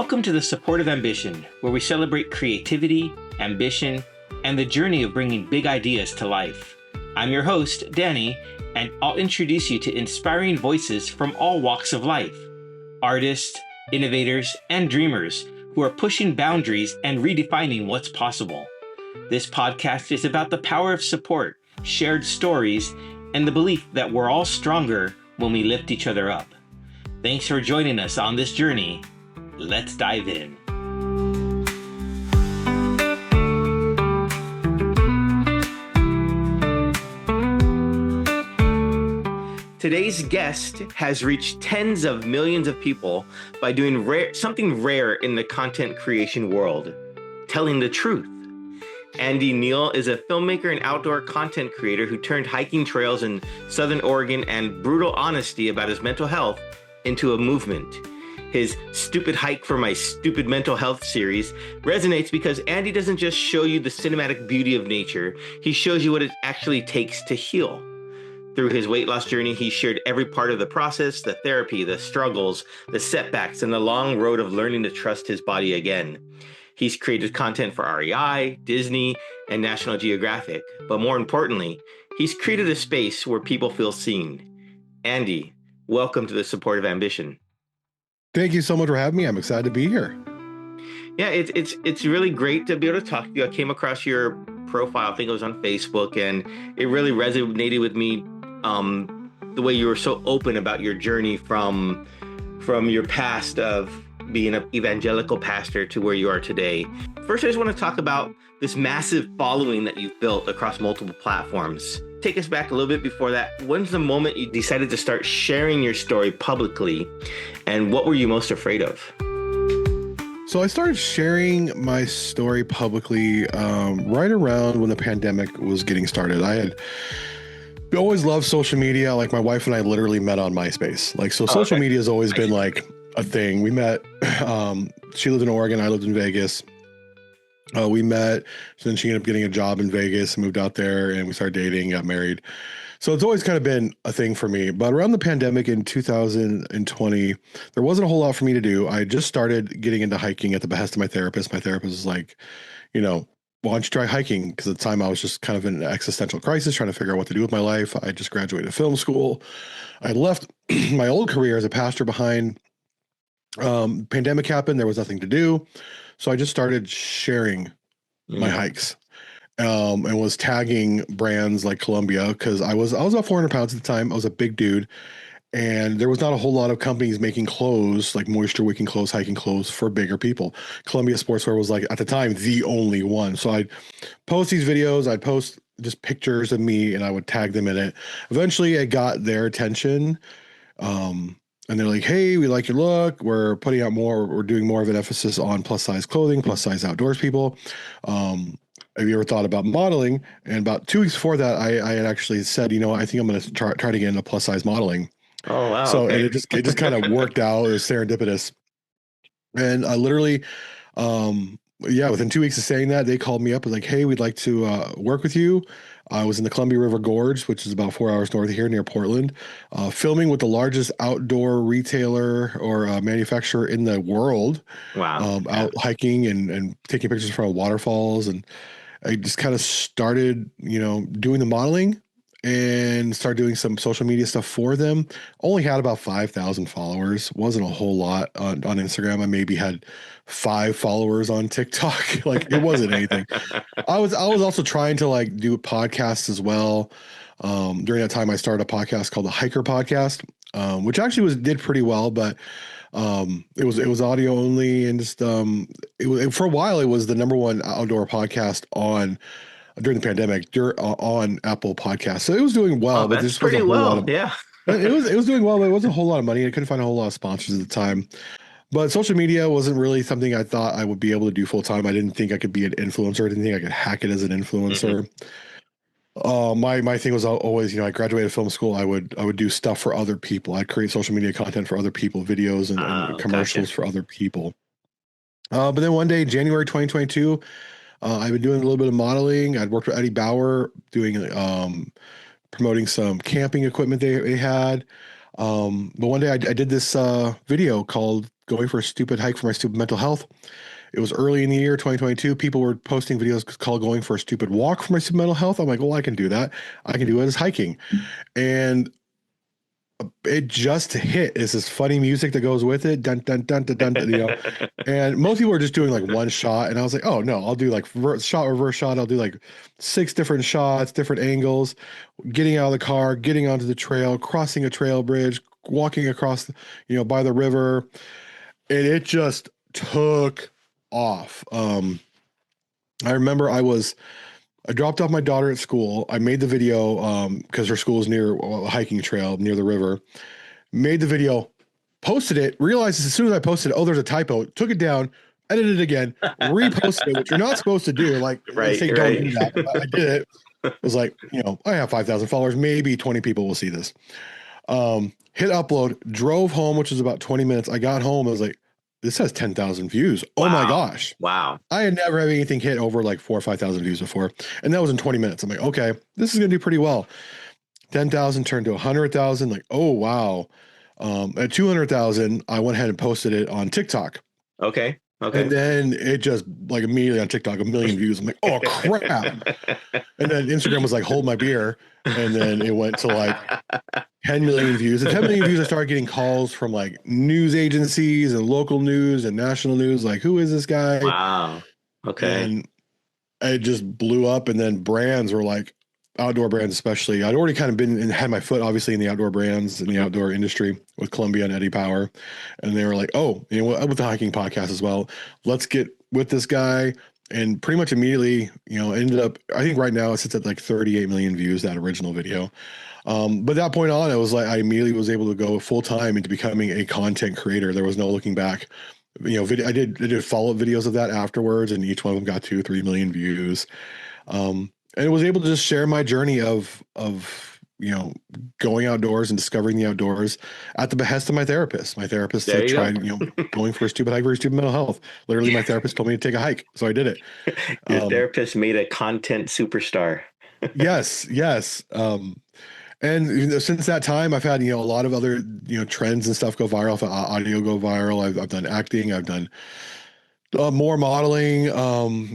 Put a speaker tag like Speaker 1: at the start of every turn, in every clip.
Speaker 1: Welcome to the Support of Ambition, where we celebrate creativity, ambition, and the journey of bringing big ideas to life. I'm your host, Danny, and I'll introduce you to inspiring voices from all walks of life. Artists, innovators, and dreamers who are pushing boundaries and redefining what's possible. This podcast is about the power of support, shared stories, and the belief that we're all stronger when we lift each other up. Thanks for joining us on this journey. Let's dive in. Today's guest has reached tens of millions of people by doing something rare in the content creation world, telling the truth. Andy Neal is a filmmaker and outdoor content creator who turned hiking trails in Southern Oregon and brutal honesty about his mental health into a movement. His Stupid Hike for My Stupid Mental Health series resonates because Andy doesn't just show you the cinematic beauty of nature, he shows you what it actually takes to heal. Through his weight loss journey, he shared every part of the process, the therapy, the struggles, the setbacks, and the long road of learning to trust his body again. He's created content for REI, Disney, and National Geographic, but more importantly, he's created a space where people feel seen. Andy, welcome to the Support of Ambition.
Speaker 2: Thank you so much for having me. I'm excited to be here.
Speaker 1: Yeah, it's really great to be able to talk to you. I came across your profile, I think it was on Facebook, and it really resonated with me. The way you were so open about your journey from your past of being an evangelical pastor to where you are today. First, I just want to talk about this massive following that you've built across multiple platforms. Take us back a little bit before that. When's the moment you decided to start sharing your story publicly, and what were you most afraid of?
Speaker 2: So I started sharing my story publicly right around when the pandemic was getting started. I had always loved social media. Like, my wife and I literally met on MySpace. Social media has always been like a thing. We met, she lived in Oregon, I lived in Vegas. We met, so then she ended up getting a job in Vegas, moved out there, and we started dating, got married. So it's always kind of been a thing for me. But around the pandemic in 2020, there wasn't a whole lot for me to do. I just started getting into hiking at the behest of my therapist. My therapist was like, why don't you try hiking? Because at the time I was just kind of in an existential crisis, trying to figure out what to do with my life. I just graduated film school. I left my old career as a pastor behind. Pandemic happened. There was nothing to do. So I just started sharing my hikes, and was tagging brands like Columbia, because I was about 400 pounds at the time. I was a big dude, and there was not a whole lot of companies making clothes, like moisture wicking clothes, hiking clothes for bigger people. Columbia Sportswear was, like, at the time, the only one. So I'd post these videos, I'd post just pictures of me, and I would tag them in it. Eventually it got their attention. And they're like, hey, we like your look. We're doing more of an emphasis on plus size clothing, plus size outdoors people. Have you ever thought about modeling? And about 2 weeks before that, I had actually said, I think I'm going to try to get into plus size modeling.
Speaker 1: Oh, wow.
Speaker 2: So,
Speaker 1: okay.
Speaker 2: And it just kind of worked out. It was serendipitous. And I literally, within 2 weeks of saying that, they called me up and like, hey, we'd like to work with you. I was in the Columbia River Gorge, which is about 4 hours north of here near Portland, filming with the largest outdoor retailer or manufacturer in the world.
Speaker 1: Wow.
Speaker 2: Out hiking and taking pictures from waterfalls. And I just kind of started, doing the modeling and started doing some social media stuff for them. Only had about 5,000 followers. Wasn't a whole lot on Instagram. I maybe had 5 followers on TikTok. Like, it wasn't anything. I was also trying to do podcasts as well. During that time, I started a podcast called the Hiker Podcast, which actually did pretty well, but it was audio only, and just for a while it was the number one outdoor podcast during the pandemic on Apple Podcasts. So it was doing well, but this wasn't a whole lot of,
Speaker 1: yeah.
Speaker 2: it was doing well, but it wasn't a whole lot of money. I couldn't find a whole lot of sponsors at the time. But social media wasn't really something I thought I would be able to do full time. I didn't think I could be an influencer. I didn't think I could hack it as an influencer. My thing was always, I graduated film school. I would do stuff for other people. I'd create social media content for other people, videos and commercials for other people. But then one day, January 2022, I've been doing a little bit of modeling. I'd worked with Eddie Bauer doing promoting some camping equipment they had. But one day I did this video called "Going for a Stupid Hike for My Stupid Mental Health." It was early in the year 2022. People were posting videos called "Going for a Stupid Walk for My Stupid Mental Health." I'm like, well, I can do that. I can do it as hiking, and it just hit. It's this funny music that goes with it, dun dun dun dun dun, dun, you know. And most people are just doing like one shot, and I was like, oh no, I'll do like reverse shot. I'll do like 6 different shots, different angles, getting out of the car, getting onto the trail, crossing a trail bridge, walking across, by the river, and it just took off. I remember I dropped off my daughter at school. I made the video because her school is near a hiking trail near the river. Made the video, posted it, realized as soon as I posted it, oh, there's a typo, took it down, edited it again, reposted it, which you're not supposed to do. Like they
Speaker 1: Right,
Speaker 2: say, don't
Speaker 1: right.
Speaker 2: do that. But I did it. It was like, I have 5,000 followers. Maybe 20 people will see this. Hit upload, drove home, which was about 20 minutes. I got home. I was like, this has 10,000 views. Oh my
Speaker 1: Wow.
Speaker 2: gosh.
Speaker 1: Wow.
Speaker 2: I had never had anything hit over like 4 or 5,000 views before. And that was in 20 minutes. I'm like, okay, this is going to do pretty well. 10,000 turned to 100,000. Like, oh, wow. At 200,000, I went ahead and posted it on TikTok.
Speaker 1: Okay.
Speaker 2: And
Speaker 1: Okay.
Speaker 2: then it just like immediately on TikTok, 1 million views. I'm like, oh crap. And then Instagram was like, hold my beer. And then it went to like 10 million views. At 10 million views, I started getting calls from like news agencies and local news and national news. Like, who is this guy?
Speaker 1: Wow. Okay.
Speaker 2: And it just blew up. And then brands were like, outdoor brands, especially. I'd already kind of been and had my foot obviously in the outdoor brands in the outdoor industry with Columbia and Eddie Power. And they were like, oh, with the hiking podcast as well, let's get with this guy. And pretty much immediately, ended up, I think right now it sits at like 38 million views, that original video. But that point on, it was like, I immediately was able to go full time into becoming a content creator. There was no looking back. I did follow-up videos of that afterwards, and each one of them got 2-3 million views. And was able to just share my journey of going outdoors and discovering the outdoors at the behest of my therapist. My therapist
Speaker 1: There
Speaker 2: said,
Speaker 1: you
Speaker 2: try,
Speaker 1: go.
Speaker 2: going for a stupid hike for your stupid mental health. Literally, my therapist told me to take a hike, so I did it.
Speaker 1: Your therapist made a content superstar.
Speaker 2: Yes, yes. And since that time, I've had a lot of other trends and stuff go viral. Audio go viral. I've done acting. I've done more modeling.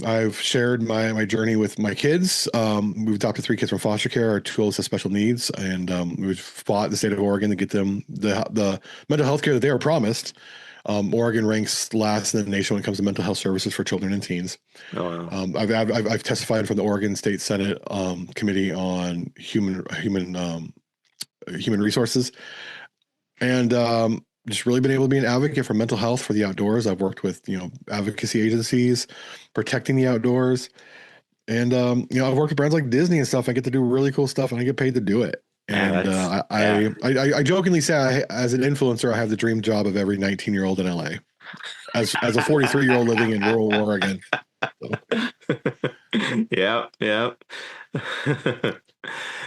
Speaker 2: I've shared my journey with my kids. We've adopted 3 kids from foster care. Our 2 oldest have special needs, and we've fought the state of Oregon to get them the mental health care that they were promised. Oregon ranks last in the nation when it comes to mental health services for children and teens.
Speaker 1: Oh, wow.
Speaker 2: I've testified from the Oregon State Senate Committee on Human Resources, and just really been able to be an advocate for mental health for the outdoors. I've worked with advocacy agencies, protecting the outdoors, and I've worked with brands like Disney and stuff. I get to do really cool stuff, and I get paid to do it.
Speaker 1: Yeah,
Speaker 2: And
Speaker 1: that's
Speaker 2: I jokingly say, as an influencer, I have the dream job of every 19-year-old in LA. As a 43-year-old living in rural Oregon.
Speaker 1: yeah, yeah.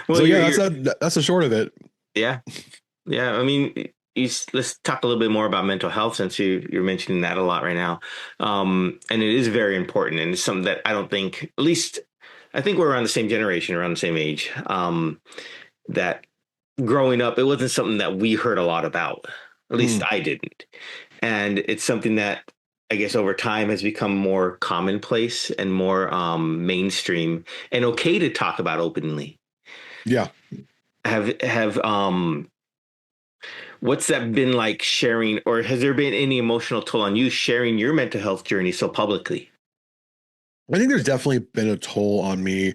Speaker 1: Well,
Speaker 2: So yeah,
Speaker 1: you're
Speaker 2: that's the short of it.
Speaker 1: yeah, yeah. I mean, let's talk a little bit more about mental health since you're mentioning that a lot right now. And it is very important, and it's something that I don't think, at least, I think we're around the same generation, around the same age. That growing up, it wasn't something that we heard a lot about. At least I didn't. And it's something that I guess over time has become more commonplace and more mainstream and okay to talk about openly.
Speaker 2: Yeah.
Speaker 1: Have what's that been like sharing, or has there been any emotional toll on you sharing your mental health journey so publicly?
Speaker 2: I think there's definitely been a toll on me.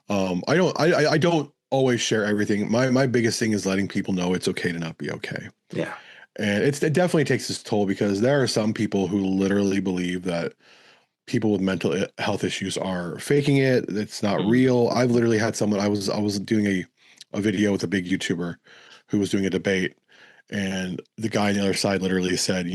Speaker 2: I don't always share everything. My biggest thing is letting people know it's okay to not be okay.
Speaker 1: Yeah.
Speaker 2: And it definitely takes its toll, because there are some people who literally believe that people with mental health issues are faking it. It's not real. I've literally had someone, I was doing a video with a big YouTuber who was doing a debate, and the guy on the other side literally said,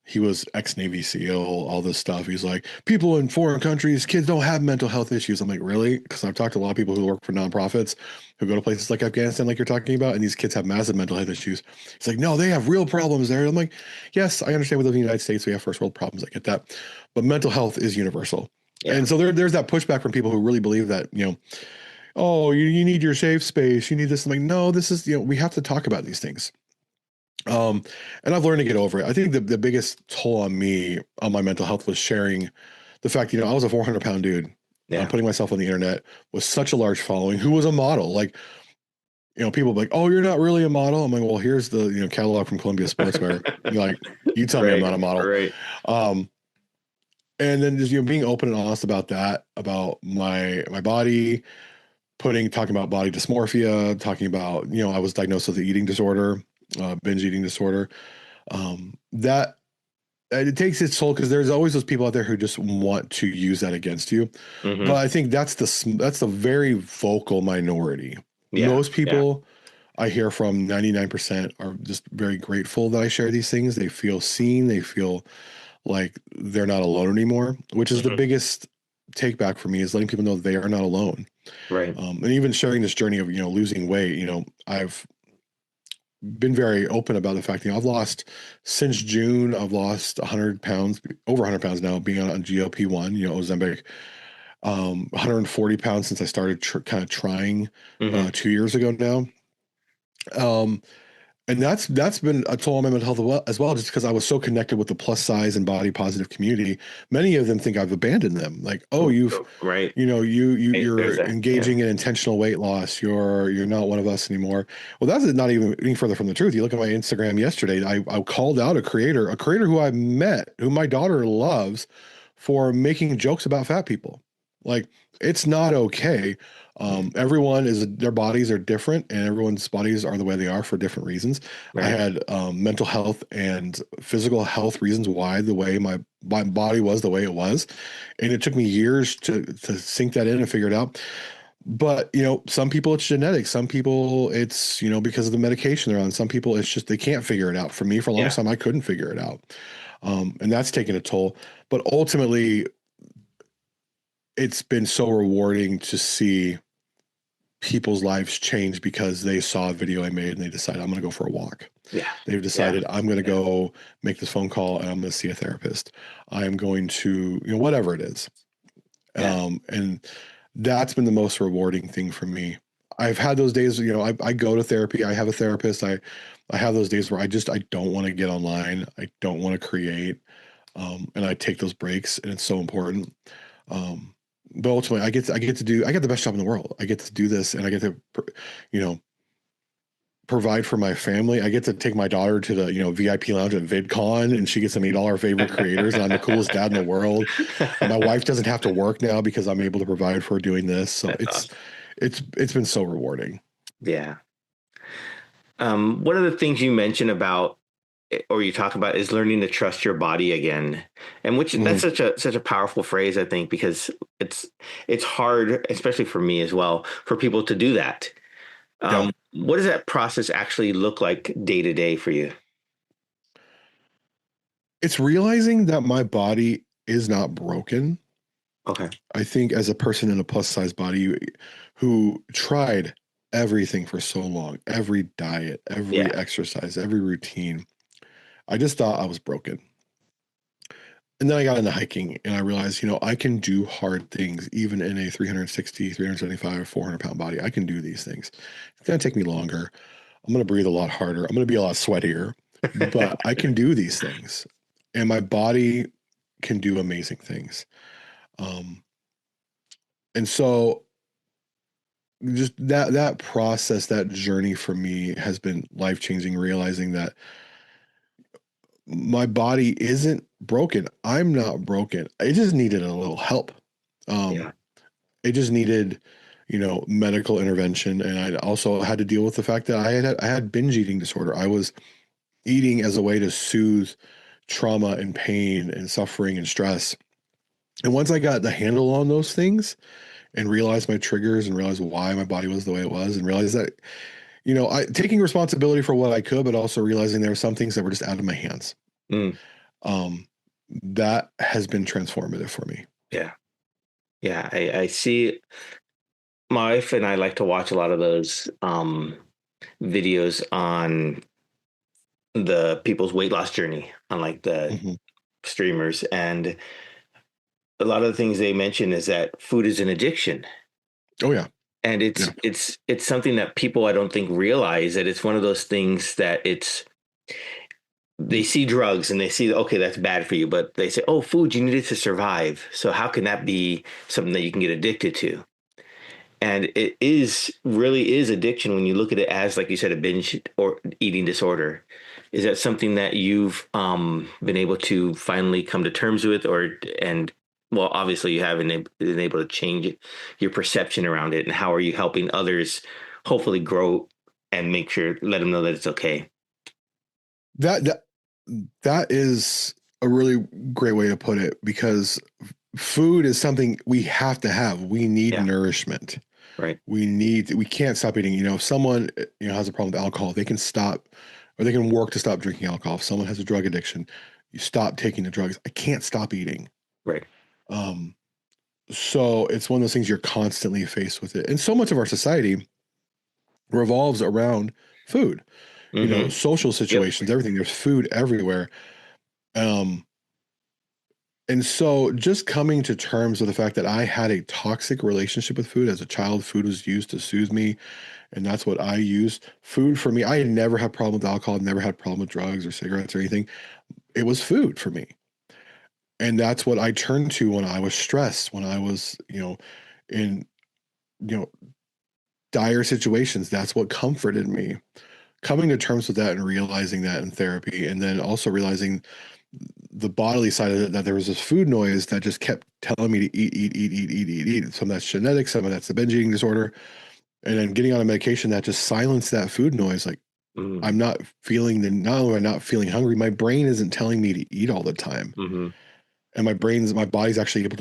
Speaker 2: he was ex-Navy SEAL, all this stuff. He's like, people in foreign countries, kids don't have mental health issues. I'm like, really? Because I've talked to a lot of people who work for nonprofits who go to places like Afghanistan, like you're talking about, and these kids have massive mental health issues. He's like, no, they have real problems there. I'm like, yes, I understand we live in the United States. We have first world problems. I get that. But mental health is universal.
Speaker 1: Yeah.
Speaker 2: And so there's that pushback from people who really believe that, oh, you need your safe space. You need this. I'm like, no, this is, we have to talk about these things. Um, and I've learned to get over it. I think the biggest toll on me, on my mental health, was sharing the fact, I was a 400-pound dude,
Speaker 1: Yeah.
Speaker 2: putting myself on the internet with such a large following, who was a model. Like, people be like, oh, you're not really a model. I'm like, well, here's the, catalog from Columbia Sportswear. You're like, you tell me I'm
Speaker 1: Right.
Speaker 2: not a model.
Speaker 1: Right.
Speaker 2: Um, and then just, being open and honest about that, about my body, talking about body dysmorphia, talking about, I was diagnosed with an eating disorder, binge eating disorder. That it takes its toll, because there's always those people out there who just want to use that against you. But
Speaker 1: Hmm.
Speaker 2: I think that's the very vocal minority.
Speaker 1: Yeah.
Speaker 2: Most
Speaker 1: Yeah.
Speaker 2: people I hear from, 99%, are just very grateful that I share these things. They feel seen. They feel like they're not alone anymore, which is the
Speaker 1: Hmm.
Speaker 2: biggest take back for me, is letting people know they are not alone.
Speaker 1: Right.
Speaker 2: And even sharing this journey of, losing weight, I've been very open about the fact, I've lost, since June, I've lost 100 pounds, over 100 pounds now, being on GLP-1, Ozempic, 140 pounds since I started kind of trying,
Speaker 1: Hmm.
Speaker 2: 2 years ago now. Um, and that's been a toll on my mental health as well, just because I was so connected with the plus size and body positive community. Many of them think I've abandoned them. Like, oh,
Speaker 1: Right. Right.
Speaker 2: you're
Speaker 1: There's that. Yeah.
Speaker 2: engaging in intentional weight loss. You're not one of us anymore. Well, that's not even any further from the truth. You look at my Instagram yesterday. I called out a creator who I met, who my daughter loves, for making jokes about fat people. Like, it's not okay. Their bodies are different, and everyone's bodies are the way they are for different reasons. I
Speaker 1: Right.
Speaker 2: had mental health and physical health reasons why the way my body was the way it was, and it took me years to sink that in and figure it out. But some people it's genetic, some people it's because of the medication they're on, some people it's just they can't figure it out. For me, for a long
Speaker 1: Yeah.
Speaker 2: time, I couldn't figure it out, and that's taken a toll. But ultimately, it's been so rewarding to see people's lives change because they saw a video I made and they decided, I'm going to go for a walk.
Speaker 1: Yeah.
Speaker 2: They've
Speaker 1: Yeah.
Speaker 2: decided, I'm going to
Speaker 1: Yeah.
Speaker 2: go make this phone call and I'm going to see a therapist. I am going to, whatever it is.
Speaker 1: Yeah.
Speaker 2: And that's been the most rewarding thing for me. I've had those days, I go to therapy. I have a therapist. I have those days where I don't want to get online. I don't want to create. And I take those breaks, and it's so important. But ultimately, I get the best job in the world. I get to do this, and I get to, you know, provide for my family. I get to take my daughter to the, VIP lounge at VidCon, and she gets to meet all our favorite creators, and I'm the coolest dad in the world. My wife doesn't have to work now because I'm able to provide for her doing this. So
Speaker 1: That's awesome.
Speaker 2: it's been so rewarding.
Speaker 1: Yeah. One of the things you mentioned about, or you talk about, is learning to trust your body again, and which
Speaker 2: Mhm.
Speaker 1: that's such a powerful phrase, I think, because it's hard, especially for me as well, for people to do that.
Speaker 2: Yeah.
Speaker 1: What does that process actually look like day to day for you?
Speaker 2: It's realizing that my body is not broken.
Speaker 1: Okay.
Speaker 2: I think as a person in a plus size body who tried everything for so long, every diet, every
Speaker 1: Yeah.
Speaker 2: exercise, every routine, I just thought I was broken. And then I got into hiking and I realized, I can do hard things even in a 360, 375, 400-pound body. I can do these things. It's going to take me longer. I'm going to breathe a lot harder. I'm going to be a lot sweatier, but I can do these things. And my body can do amazing things. Um, and so just that process, that journey for me has been life changing, realizing that my body isn't broken. I'm not broken. I just needed a little help. Um,
Speaker 1: Yeah.
Speaker 2: it just needed, medical intervention, and I also had to deal with the fact that I had binge eating disorder. I was eating as a way to soothe trauma and pain and suffering and stress. And once I got the handle on those things and realized my triggers and realized why my body was the way it was, and realized that, I taking responsibility for what I could, but also realizing there were some things that were just out of my hands.
Speaker 1: Mm,
Speaker 2: Um, that has been transformative for me.
Speaker 1: yeah. Yeah. I see. My wife and I like to watch a lot of those videos on the people's weight loss journey on like the
Speaker 2: Hmm.
Speaker 1: streamers, and a lot of the things they mention is that food is an addiction.
Speaker 2: Oh yeah.
Speaker 1: And
Speaker 2: Yeah.
Speaker 1: it's something that people I don't think realize that it's one of those things that they see drugs and they see, okay, that's bad for you, but they say, oh, food, you need it to survive. So how can that be something that you can get addicted to? And it is really is addiction when you look at it as, like you said, a binge or eating disorder. Is that something that you've been able to finally come to terms with, and well, obviously you have been able to change your perception around it, and how are you helping others hopefully grow and make sure let them know that it's okay?
Speaker 2: That that that is a really great way to put it, because food is something we have to have. We need
Speaker 1: Yeah,
Speaker 2: nourishment.
Speaker 1: right.
Speaker 2: We can't stop eating. If someone, has a problem with alcohol, they can stop, or they can work to stop drinking alcohol. If someone has a drug addiction, you stop taking the drugs. I can't stop eating.
Speaker 1: Right.
Speaker 2: Um, so it's one of those things, you're constantly faced with it. And so much of our society revolves around food,
Speaker 1: Mm-hmm.
Speaker 2: social
Speaker 1: Yep.
Speaker 2: situations, everything. There's food everywhere. Um, and so just coming to terms with the fact that I had a toxic relationship with food as a child, food was used to soothe me. And that's what I used. Food for me, I had never had a problem with alcohol, never had a problem with drugs or cigarettes or anything. It was food for me. And that's what I turned to when I was stressed, when I was, in, you know, dire situations. That's what comforted me. Coming to terms with that and realizing that in therapy, and then also realizing the bodily side of it, that there was this food noise that just kept telling me to eat, eat, eat, eat, eat, eat, eat. Some of that's genetic, some of that's the binge eating disorder. And then getting on a medication that just silenced that food noise. Like,
Speaker 1: Mm-hmm.
Speaker 2: I'm not not only am I not feeling hungry, my brain isn't telling me to eat all the time.
Speaker 1: Mm-hmm.
Speaker 2: And my body's actually able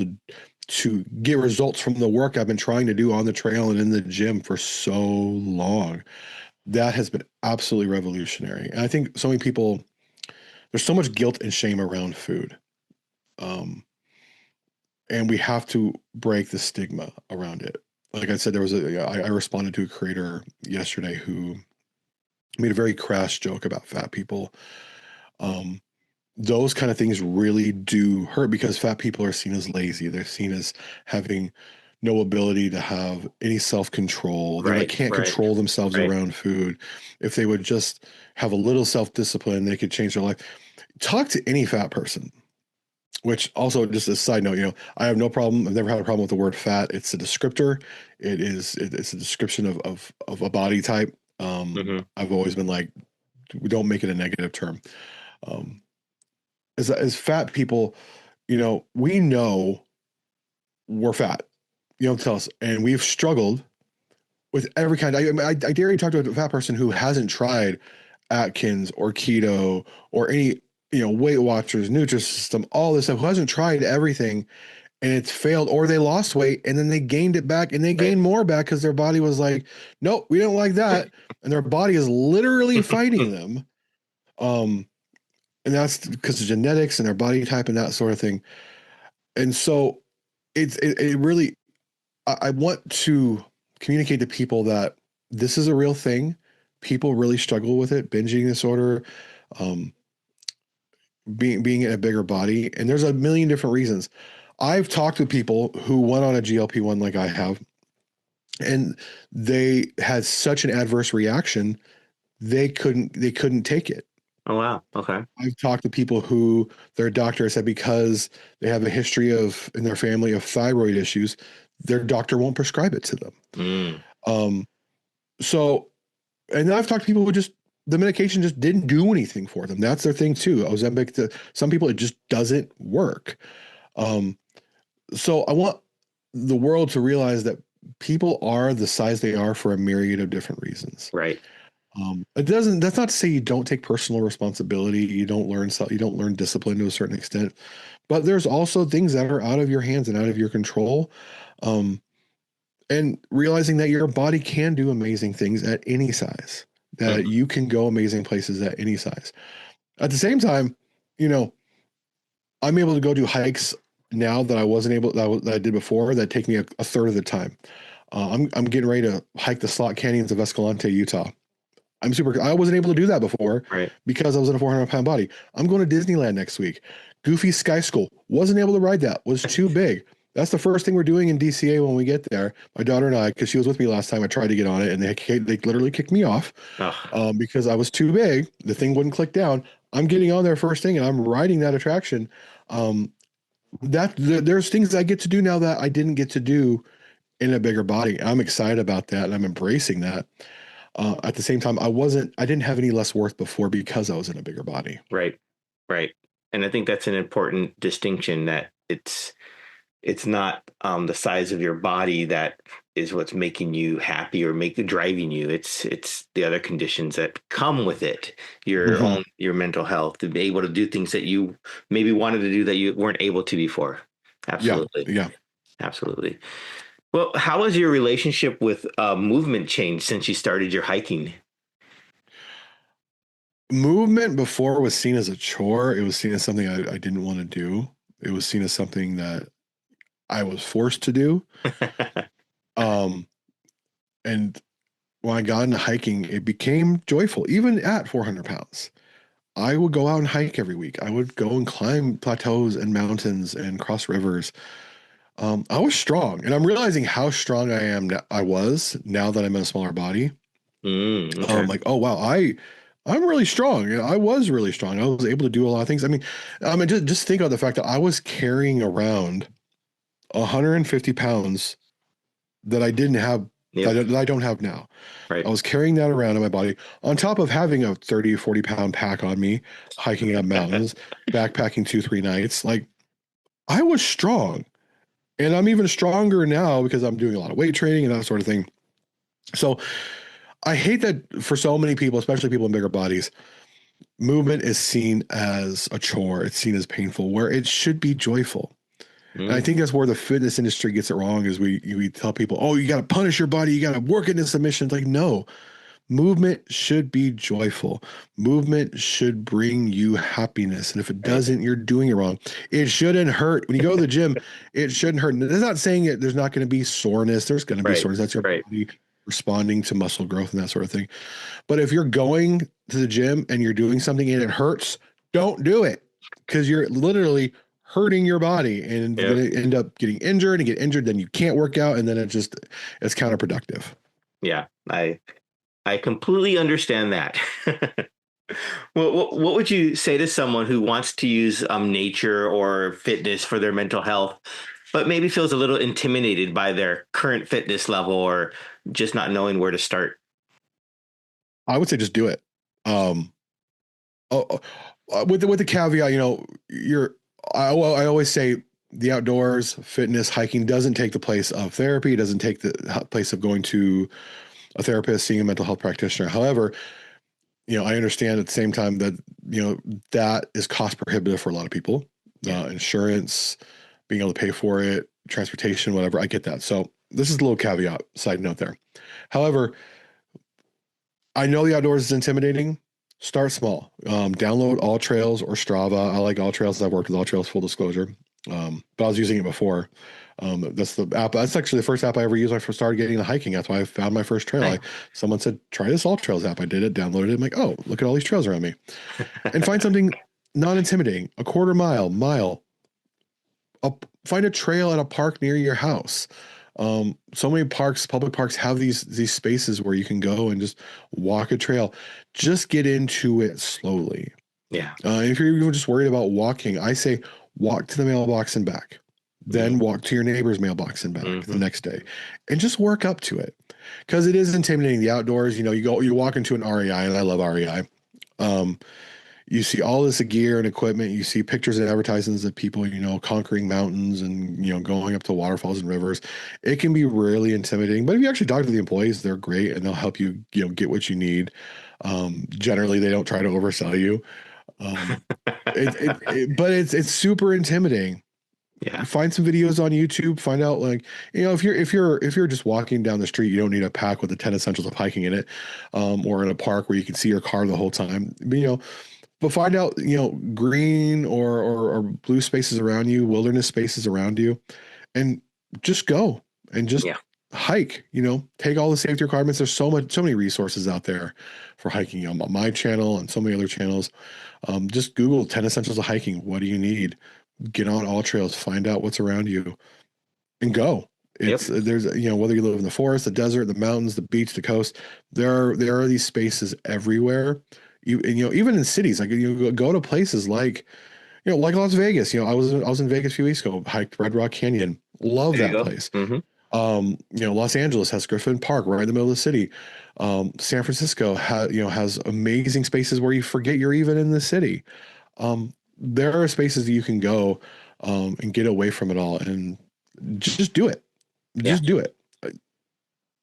Speaker 2: to get results from the work I've been trying to do on the trail and in the gym for so long. That has been absolutely revolutionary. And I think so many people, there's so much guilt and shame around food. Um, and we have to break the stigma around it. Like I said, I responded to a creator yesterday who made a very crass joke about fat people. Um, those kind of things really do hurt, because fat people are seen as lazy. They're seen as having no ability to have any self-control. They
Speaker 1: Right.
Speaker 2: can't
Speaker 1: Right.
Speaker 2: control themselves
Speaker 1: Right.
Speaker 2: around food. If they would just have a little self-discipline, they could change their life. Talk to any fat person. Which also, just a side note, I have no problem. I've never had a problem with the word fat. It's a descriptor. It's a description of a body type.
Speaker 1: Mm-hmm.
Speaker 2: I've always been like, we don't make it a negative term. Um, as fat people, we know we're fat. You don't tell us, and we've struggled with every kind. I dare you talk to a fat person who hasn't tried Atkins or keto or any Weight Watchers, Nutrisystem, all this stuff, who hasn't tried everything and it's failed, or they lost weight and then they gained it back and they
Speaker 1: Right.
Speaker 2: gained more back because their body was like, nope, we don't like that, and their body is literally fighting them. And that's because of genetics and their body type and that sort of thing. And so it really, I want to communicate to people that this is a real thing. People really struggle with it, binge eating disorder, um, being in a bigger body, and there's a million different reasons. I've talked to people who went on a GLP-1 like I have, and they had such an adverse reaction, they couldn't take it.
Speaker 1: Oh wow. Okay.
Speaker 2: I've talked to people who their doctor said, because they have a history of in their family of thyroid issues, their doctor won't prescribe it to them.
Speaker 1: Mm.
Speaker 2: Um, so, and I've talked to people who just the medication just didn't do anything for them. That's their thing too. Ozempic, some people it just doesn't work. Um, so I want the world to realize that people are the size they are for a myriad of different reasons.
Speaker 1: Right.
Speaker 2: It doesn't. That's not to say you don't take personal responsibility. You don't learn discipline to a certain extent. But there's also things that are out of your hands and out of your control. Um, and realizing that your body can do amazing things at any size. That
Speaker 1: Mm-hmm.
Speaker 2: you can go amazing places at any size. At the same time, you know, I'm able to go do hikes now that I wasn't able that I did before. That take me a third of the time. I'm getting ready to hike the slot canyons of Escalante, Utah. I wasn't able to do that before
Speaker 1: Right.
Speaker 2: because I was in a 400-pound body. I'm going to Disneyland next week. Goofy Sky School. Wasn't able to ride that. Was too big. That's the first thing we're doing in DCA when we get there. My daughter and I, because she was with me last time, I tried to get on it, and they literally kicked me off
Speaker 1: Oh,
Speaker 2: because I was too big. The thing wouldn't click down. I'm getting on there first thing, and I'm riding that attraction. Um, there's things I get to do now that I didn't get to do in a bigger body. I'm excited about that, and I'm embracing that. At the same time, I didn't have any less worth before because I was in a bigger body.
Speaker 1: right, right. And I think that's an important distinction, that it's not the size of your body that is what's making you happy or driving you. It's the other conditions that come with it.
Speaker 2: Mhm.
Speaker 1: Your mental health, to be able to do things that you maybe wanted to do that you weren't able to before.
Speaker 2: Yeah,
Speaker 1: Absolutely,
Speaker 2: yeah.
Speaker 1: absolutely. Well, how has your relationship with movement changed since you started your hiking?
Speaker 2: Movement before was seen as a chore. It was seen as something I didn't want to do. It was seen as something that I was forced to do. Um, and when I got into hiking, it became joyful, even at 400 pounds. I would go out and hike every week. I would go and climb plateaus and mountains and cross rivers. I was strong, and I'm realizing how strong I am. I was now that I'm in a smaller body.
Speaker 1: Okay.
Speaker 2: Like, oh wow, I'm really strong. I was really strong. I was able to do a lot of things. I mean, just think of the fact that I was carrying around 150 pounds that I didn't have
Speaker 1: Yep.
Speaker 2: that I don't have now. I
Speaker 1: Right.
Speaker 2: was carrying that around in my body on top of having a 30, 40 pound pack on me, hiking up mountains, backpacking 2, 3 nights. Like I was strong, and I'm even stronger now because I'm doing a lot of weight training and that sort of thing. So I hate that for so many people, especially people in bigger bodies, movement is seen as a chore. It's seen as painful, where it should be joyful. And I
Speaker 1: Mm,
Speaker 2: think that's where the fitness industry gets it wrong. Is we tell people, oh, you got to punish your body, you got to work into submission. It's like, no, movement should be joyful. Movement should bring you happiness, and if it
Speaker 1: right.
Speaker 2: doesn't, you're doing it wrong. It shouldn't hurt when you go to the gym. It shouldn't hurt. That's not saying it. There's not going to be soreness. There's going to be
Speaker 1: Right.
Speaker 2: soreness. That's your
Speaker 1: Right.
Speaker 2: body responding to muscle growth and that sort of thing. But if you're going to the gym and you're doing something and it hurts, don't do it, because you're literally hurting your body and you're
Speaker 1: Yep.
Speaker 2: going to end up getting injured, and get injured, then you can't work out, and then it's counterproductive.
Speaker 1: Yeah. I completely understand that. Well, what would you say to someone who wants to use nature or fitness for their mental health, but maybe feels a little intimidated by their current fitness level or just not knowing where to start?
Speaker 2: I would say just do it. Um, with the caveat, I always say the outdoors, fitness, hiking doesn't take the place of therapy. It doesn't take the place of going to a therapist, seeing a mental health practitioner. However, I understand at the same time that, that is cost prohibitive for a lot of people.
Speaker 1: Yeah.
Speaker 2: Insurance, being able to pay for it, transportation, whatever. I get that. So this is a little caveat, side note there. However, I know the outdoors is intimidating. Start small. Download All Trails or Strava. I like All Trails. I've worked with All Trails, full disclosure. But I was using it before. That's the app. That's actually the first app I ever used when I first started getting into hiking. That's why I found my first trail.
Speaker 1: Nice.
Speaker 2: Someone said, try this All Trails app. I did it, downloaded it. I'm like, oh, look at all these trails around me. And find something non-intimidating, a quarter mile, find a trail at a park near your house. So many parks, public parks, have these spaces where you can go and just walk a trail. Just get into it slowly.
Speaker 1: Yeah.
Speaker 2: If you're even just worried about walking, I say walk to the mailbox and back. Then walk to your neighbor's mailbox and back the
Speaker 1: Mm-hmm.
Speaker 2: next day, and just work up to it, because it is intimidating. The outdoors, you walk into an REI, and I love REI. Um, you see all this gear and equipment. You see pictures and advertisements of people, conquering mountains and, going up to waterfalls and rivers. It can be really intimidating, but if you actually talk to the employees, they're great and they'll help you, get what you need. Generally, they don't try to oversell you. Um, but it's super intimidating.
Speaker 1: Yeah.
Speaker 2: Find some videos on YouTube. Find out, like, if you're just walking down the street, you don't need a pack with the 10 essentials of hiking in it, or in a park where you can see your car the whole time. But find out, green or blue spaces around you, wilderness spaces around you, and just go and just
Speaker 1: Yeah.
Speaker 2: hike. Take all the safety requirements. There's so many resources out there for hiking. On my channel and so many other channels. Just Google 10 essentials of hiking. What do you need? Get on All Trails. Find out what's around you. and go.
Speaker 1: Yep.
Speaker 2: It's there's whether you live in the forest, the desert, the mountains, the beach, the coast, there are these spaces everywhere. Even in cities, like you go to places like like Las Vegas. I was in Vegas a few weeks ago, hiked Red Rock Canyon. Love
Speaker 1: There you
Speaker 2: that
Speaker 1: go.
Speaker 2: place.
Speaker 1: Hmm.
Speaker 2: Los Angeles has Griffin Park right in the middle of the city. San Francisco has amazing spaces where you forget you're even in the city. There are spaces that you can go and get away from it all and just do it.
Speaker 1: Yeah.
Speaker 2: Just do it.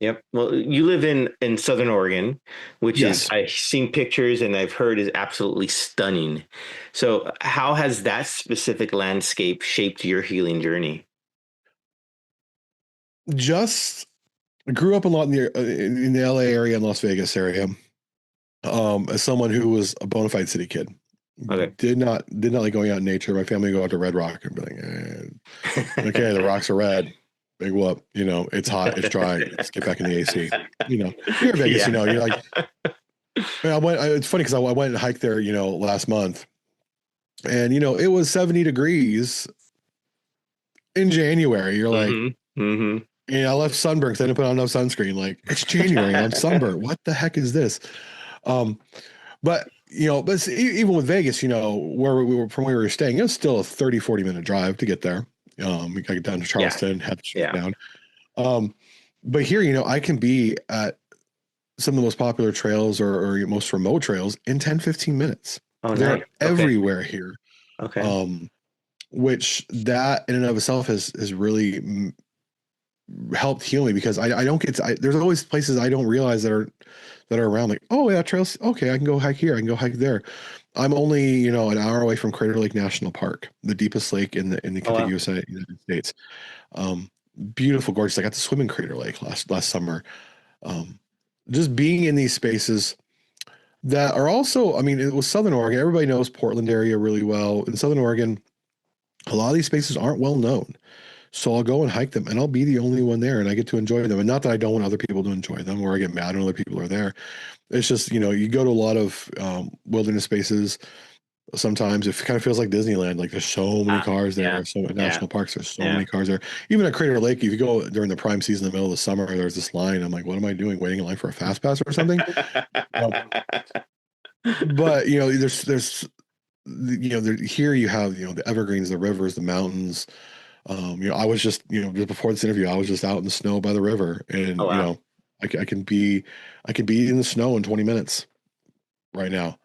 Speaker 1: Yep. Well, you live in Southern Oregon, which is
Speaker 2: Yes,
Speaker 1: I've seen pictures and I've heard is absolutely stunning. So, how has that specific landscape shaped your healing journey?
Speaker 2: just grew up a lot in the LA area and Las Vegas area. As someone who was a bona fide city kid,
Speaker 1: Okay.
Speaker 2: did not like going out in nature. My family would go out to Red Rock and be like, okay, the rocks are red. Big whoop. It's hot. It's dry. Let's get back in the AC. You're in Vegas.
Speaker 1: Yeah.
Speaker 2: You're like, it's funny because I went and hiked there, last month, and it was 70 degrees in January. You're like,
Speaker 1: Hmm. Hmm.
Speaker 2: I left sunburned because I didn't put on enough sunscreen. Like it's January and I'm sunburned. What the heck is this? Um, but even with Vegas, where we were from where we were staying, it was still a 30-40 minute drive to get there. We got down to
Speaker 1: Yeah.
Speaker 2: Charleston, had to shoot
Speaker 1: Yeah.
Speaker 2: down. Um, but here, I can be at some of the most popular trails or most remote trails in 10-15 minutes.
Speaker 1: Oh, nice.
Speaker 2: They're
Speaker 1: Okay.
Speaker 2: everywhere here.
Speaker 1: Okay.
Speaker 2: Um, which that in and of itself has really helped heal me because I don't get to, there's always places I don't realize that are around like, oh yeah, trails, okay, I can go hike here, I can go hike there. I'm only an hour away from Crater Lake National Park, the deepest lake in the
Speaker 1: Oh, wow.
Speaker 2: contiguous United States. um Beautiful, gorgeous. I got to swim in Crater Lake last summer. um just being in these spaces that are also, I mean, it was Southern Oregon. Everybody knows Portland area really well. In Southern Oregon, a lot of these spaces aren't well known. So I'll go and hike them and I'll be the only one there and I get to enjoy them. And not that I don't want other people to enjoy them or I get mad when other people are there. It's just, you go to a lot of wilderness spaces. Sometimes it kind of feels like Disneyland. Like there's so many
Speaker 1: Ah,
Speaker 2: cars
Speaker 1: yeah.
Speaker 2: there. So at
Speaker 1: Yeah.
Speaker 2: national parks, there's so
Speaker 1: Yeah.
Speaker 2: many cars there. Even at Crater Lake, if you go during the prime season in the middle of the summer, there's this line. I'm like, what am I doing? Waiting in line for a fast pass or something? Um, but there's here you have the evergreens, the rivers, the mountains. I was just before this interview, I was just out in the snow by the river,
Speaker 1: Oh,
Speaker 2: and
Speaker 1: wow.
Speaker 2: I can be in the snow in 20 minutes right now.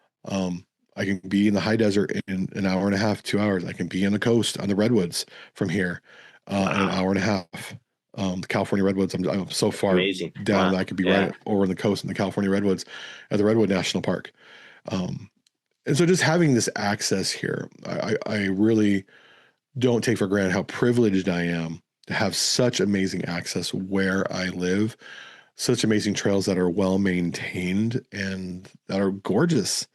Speaker 2: I can be in the high desert in an hour and a half, 2 hours. I can be on the coast on the redwoods from here in an
Speaker 1: Wow.
Speaker 2: hour and a half. The California redwoods. I'm so far
Speaker 1: Amazing.
Speaker 2: down
Speaker 1: Wow.
Speaker 2: that I could be
Speaker 1: Yeah.
Speaker 2: right over in the coast in the California redwoods at the Redwood National Park. Um, and so just having this access here, I really don't take for granted how privileged I am to have such amazing access where I live, such amazing trails that are well maintained and that are gorgeous.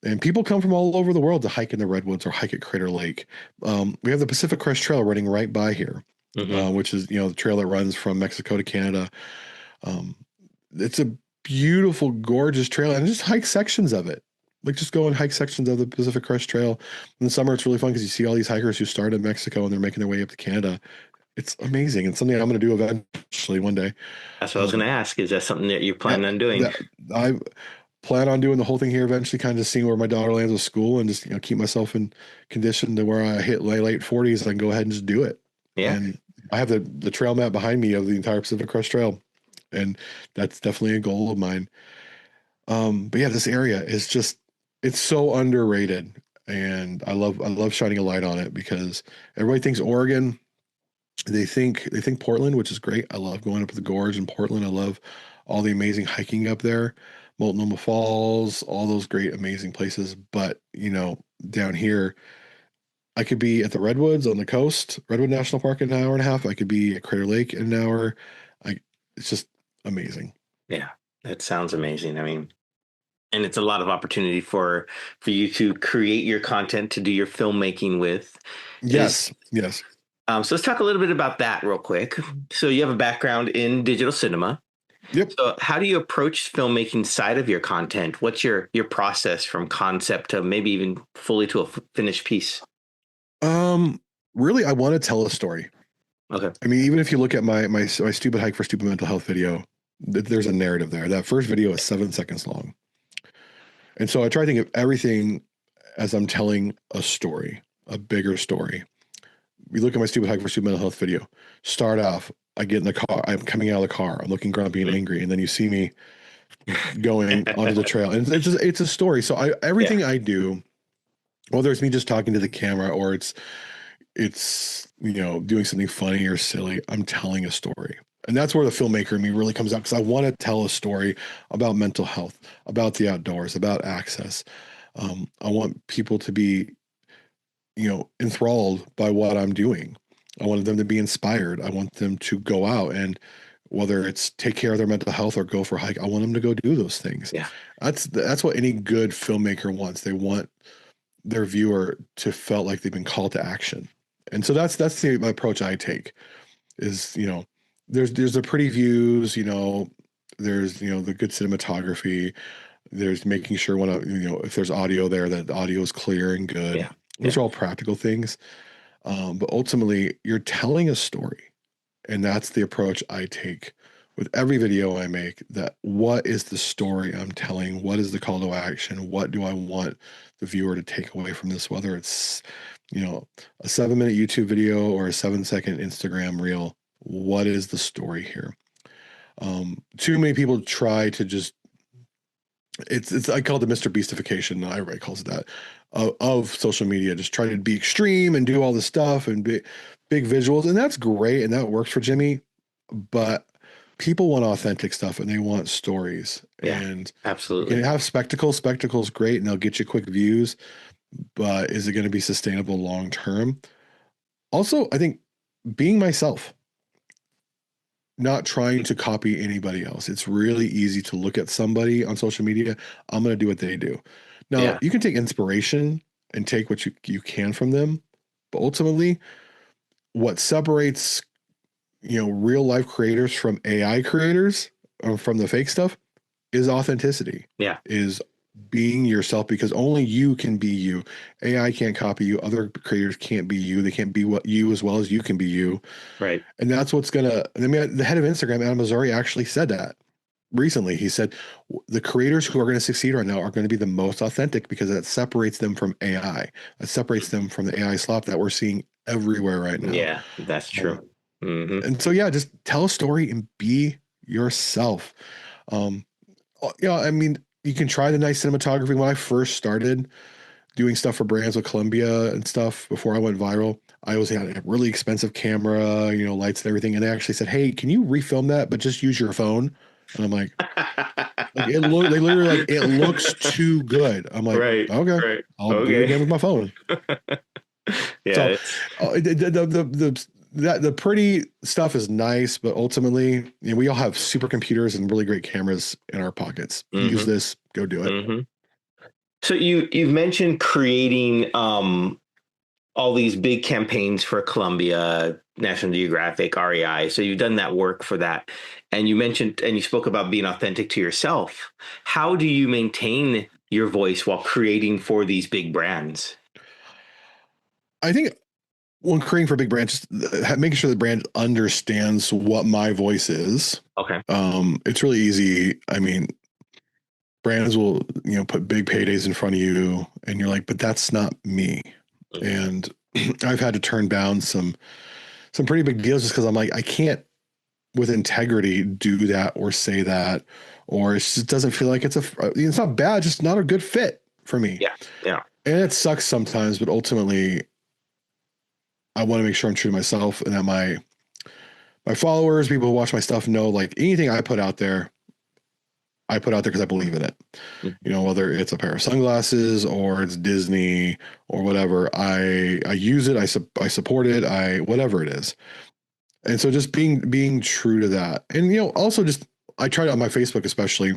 Speaker 2: And people come from all over the world to hike in the redwoods or hike at Crater Lake. We have the Pacific Crest Trail running right by here,
Speaker 1: Hmm.
Speaker 2: which is the trail that runs from Mexico to Canada. Um, it's a beautiful, gorgeous trail, and just hike sections of it. Like just go and hike sections of the Pacific Crest Trail. In the summer, it's really fun because you see all these hikers who start in Mexico and they're making their way up to Canada. It's amazing. It's something I'm going to do eventually one day.
Speaker 1: That's what I was going
Speaker 2: Um,
Speaker 1: to ask. Is that something that you're
Speaker 2: yeah,
Speaker 1: planning on doing?
Speaker 2: that I plan on doing the whole thing here eventually, kind of just seeing where my daughter lands with school and just keep myself in condition to where I hit late 40s. I can go ahead and just do it.
Speaker 1: Yeah.
Speaker 2: And I have the trail map behind me of the entire Pacific Crest Trail, and that's definitely a goal of mine. But yeah, this area is just it's so underrated, and I love shining a light on it because everybody thinks Oregon. They think Portland, which is great. I love going up the gorge in Portland. I love all the amazing hiking up there, Multnomah Falls, all those great amazing places. But down here, I could be at the Redwoods on the coast, Redwood National Park in an hour and a half. I could be at Crater Lake in an hour. I It's just amazing.
Speaker 1: Yeah. That sounds amazing. I mean, and it's a lot of opportunity for you to create your content to do your filmmaking with. Is
Speaker 2: Yes, yes.
Speaker 1: so let's talk a little bit about that real quick. So you have a background in digital cinema.
Speaker 2: Yep.
Speaker 1: So how do you approach filmmaking side of your content? What's your process from concept to maybe even fully to a finished piece?
Speaker 2: Um, Really, I want to tell a story.
Speaker 1: Okay.
Speaker 2: I mean, even if you look at my stupid hike for stupid mental health video, there's a narrative there. That first video is 7 seconds long. And so I try to think of everything as I'm telling a story, a bigger story. You look at my stupid hike for stupid mental health video. Start off, I get in the car, I'm coming out of the car, I'm looking grumpy and angry, and then you see me going onto the trail. And it's a story. So
Speaker 1: Yeah.
Speaker 2: everything I do, whether it's me just talking to the camera or it's doing something funny or silly, I'm telling a story. And that's where the filmmaker in me really comes out, because I want to tell a story about mental health, about the outdoors, about access. I want people to be, enthralled by what I'm doing. I want them to be inspired. I want them to go out and, whether it's take care of their mental health or go for a hike, I want them to go do those things.
Speaker 1: Yeah.
Speaker 2: That's what any good filmmaker wants. They want their viewer to feel like they've been called to action. And so that's the approach I take is, there's the pretty views, there's, the good cinematography, there's making sure when, if there's audio there, that the audio is clear and good.
Speaker 1: Yeah.
Speaker 2: Those
Speaker 1: Yeah.
Speaker 2: are all practical things. But ultimately you're telling a story, and that's the approach I take with every video I make. That what is the story I'm telling? What is the call to action? What do I want the viewer to take away from this? Whether it's, a 7-minute YouTube video or a 7-second Instagram reel, what is the story here? Too many people try to just, it's I call it the Mr. Beastification. Everybody calls it that, of social media. Just try to be extreme and do all this stuff and big visuals, and that's great and that works for Jimmy. But people want authentic stuff and they want stories.
Speaker 1: Yeah.
Speaker 2: And you can
Speaker 1: Absolutely.
Speaker 2: have spectacle. Spectacle's great and they'll get you quick views, but is it going to be sustainable long term? Also, I think being myself, not trying to copy anybody else. It's really easy to look at somebody on social media. I'm going to do what they do. Now,
Speaker 1: Yeah.
Speaker 2: you can take inspiration and take what you can from them, but ultimately, what separates real life creators from AI creators, or from the fake stuff, is authenticity.
Speaker 1: Yeah.
Speaker 2: Is being yourself, because only you can be you. AI can't copy you. Other creators can't be you. They can't be what you as well as you can be you.
Speaker 1: Right.
Speaker 2: And that's what's gonna. I mean, the head of Instagram, Adam Missouri, actually said that recently. He said the creators who are going to succeed right now are going to be the most authentic, because that separates them from AI. That separates them from the AI slop that we're seeing everywhere right now.
Speaker 1: Yeah. That's
Speaker 2: Um,
Speaker 1: true. Hmm.
Speaker 2: and so, yeah, just tell a story and be yourself. Um, I mean, you can try the nice cinematography. When I first started doing stuff for brands with Columbia and stuff before I went viral, I always had a really expensive camera, lights and everything. And they actually said, "Hey, can you refilm that, but just use your phone?" And I'm like they literally like, it looks too good. I'm like,
Speaker 1: Right.
Speaker 2: okay,
Speaker 1: Right.
Speaker 2: I'll do it
Speaker 1: Okay.
Speaker 2: again with my phone.
Speaker 1: Yeah.
Speaker 2: So
Speaker 1: It's
Speaker 2: the pretty stuff is nice, but ultimately, we all have supercomputers and really great cameras in our pockets. Use
Speaker 1: hmm
Speaker 2: this, go do it.
Speaker 1: hmm So you've mentioned creating all these big campaigns for Columbia, National Geographic, REI. So you've done that work for that. And you mentioned and you spoke about being authentic to yourself. How do you maintain your voice while creating for these big brands?
Speaker 2: I think when creating for big brands, making sure the brand understands what my voice is.
Speaker 1: Okay.
Speaker 2: It's really easy. I mean, brands will, put big paydays in front of you, and you're like, but that's not me.
Speaker 1: Mhm.
Speaker 2: And I've had to turn down some pretty big deals just because I'm like, I can't with integrity do that or say that, or it just doesn't feel like it's not bad, just not a good fit for me.
Speaker 1: Yeah. Yeah.
Speaker 2: And it sucks sometimes, but ultimately I want to make sure I'm true to myself, and that my followers, people who watch my stuff, know like anything I put out there because I believe in it.
Speaker 1: Mhm.
Speaker 2: Whether it's a pair of sunglasses or it's Disney or whatever, I use it, I support it, I whatever it is. And so just being true to that. And also just I try to, on my Facebook especially,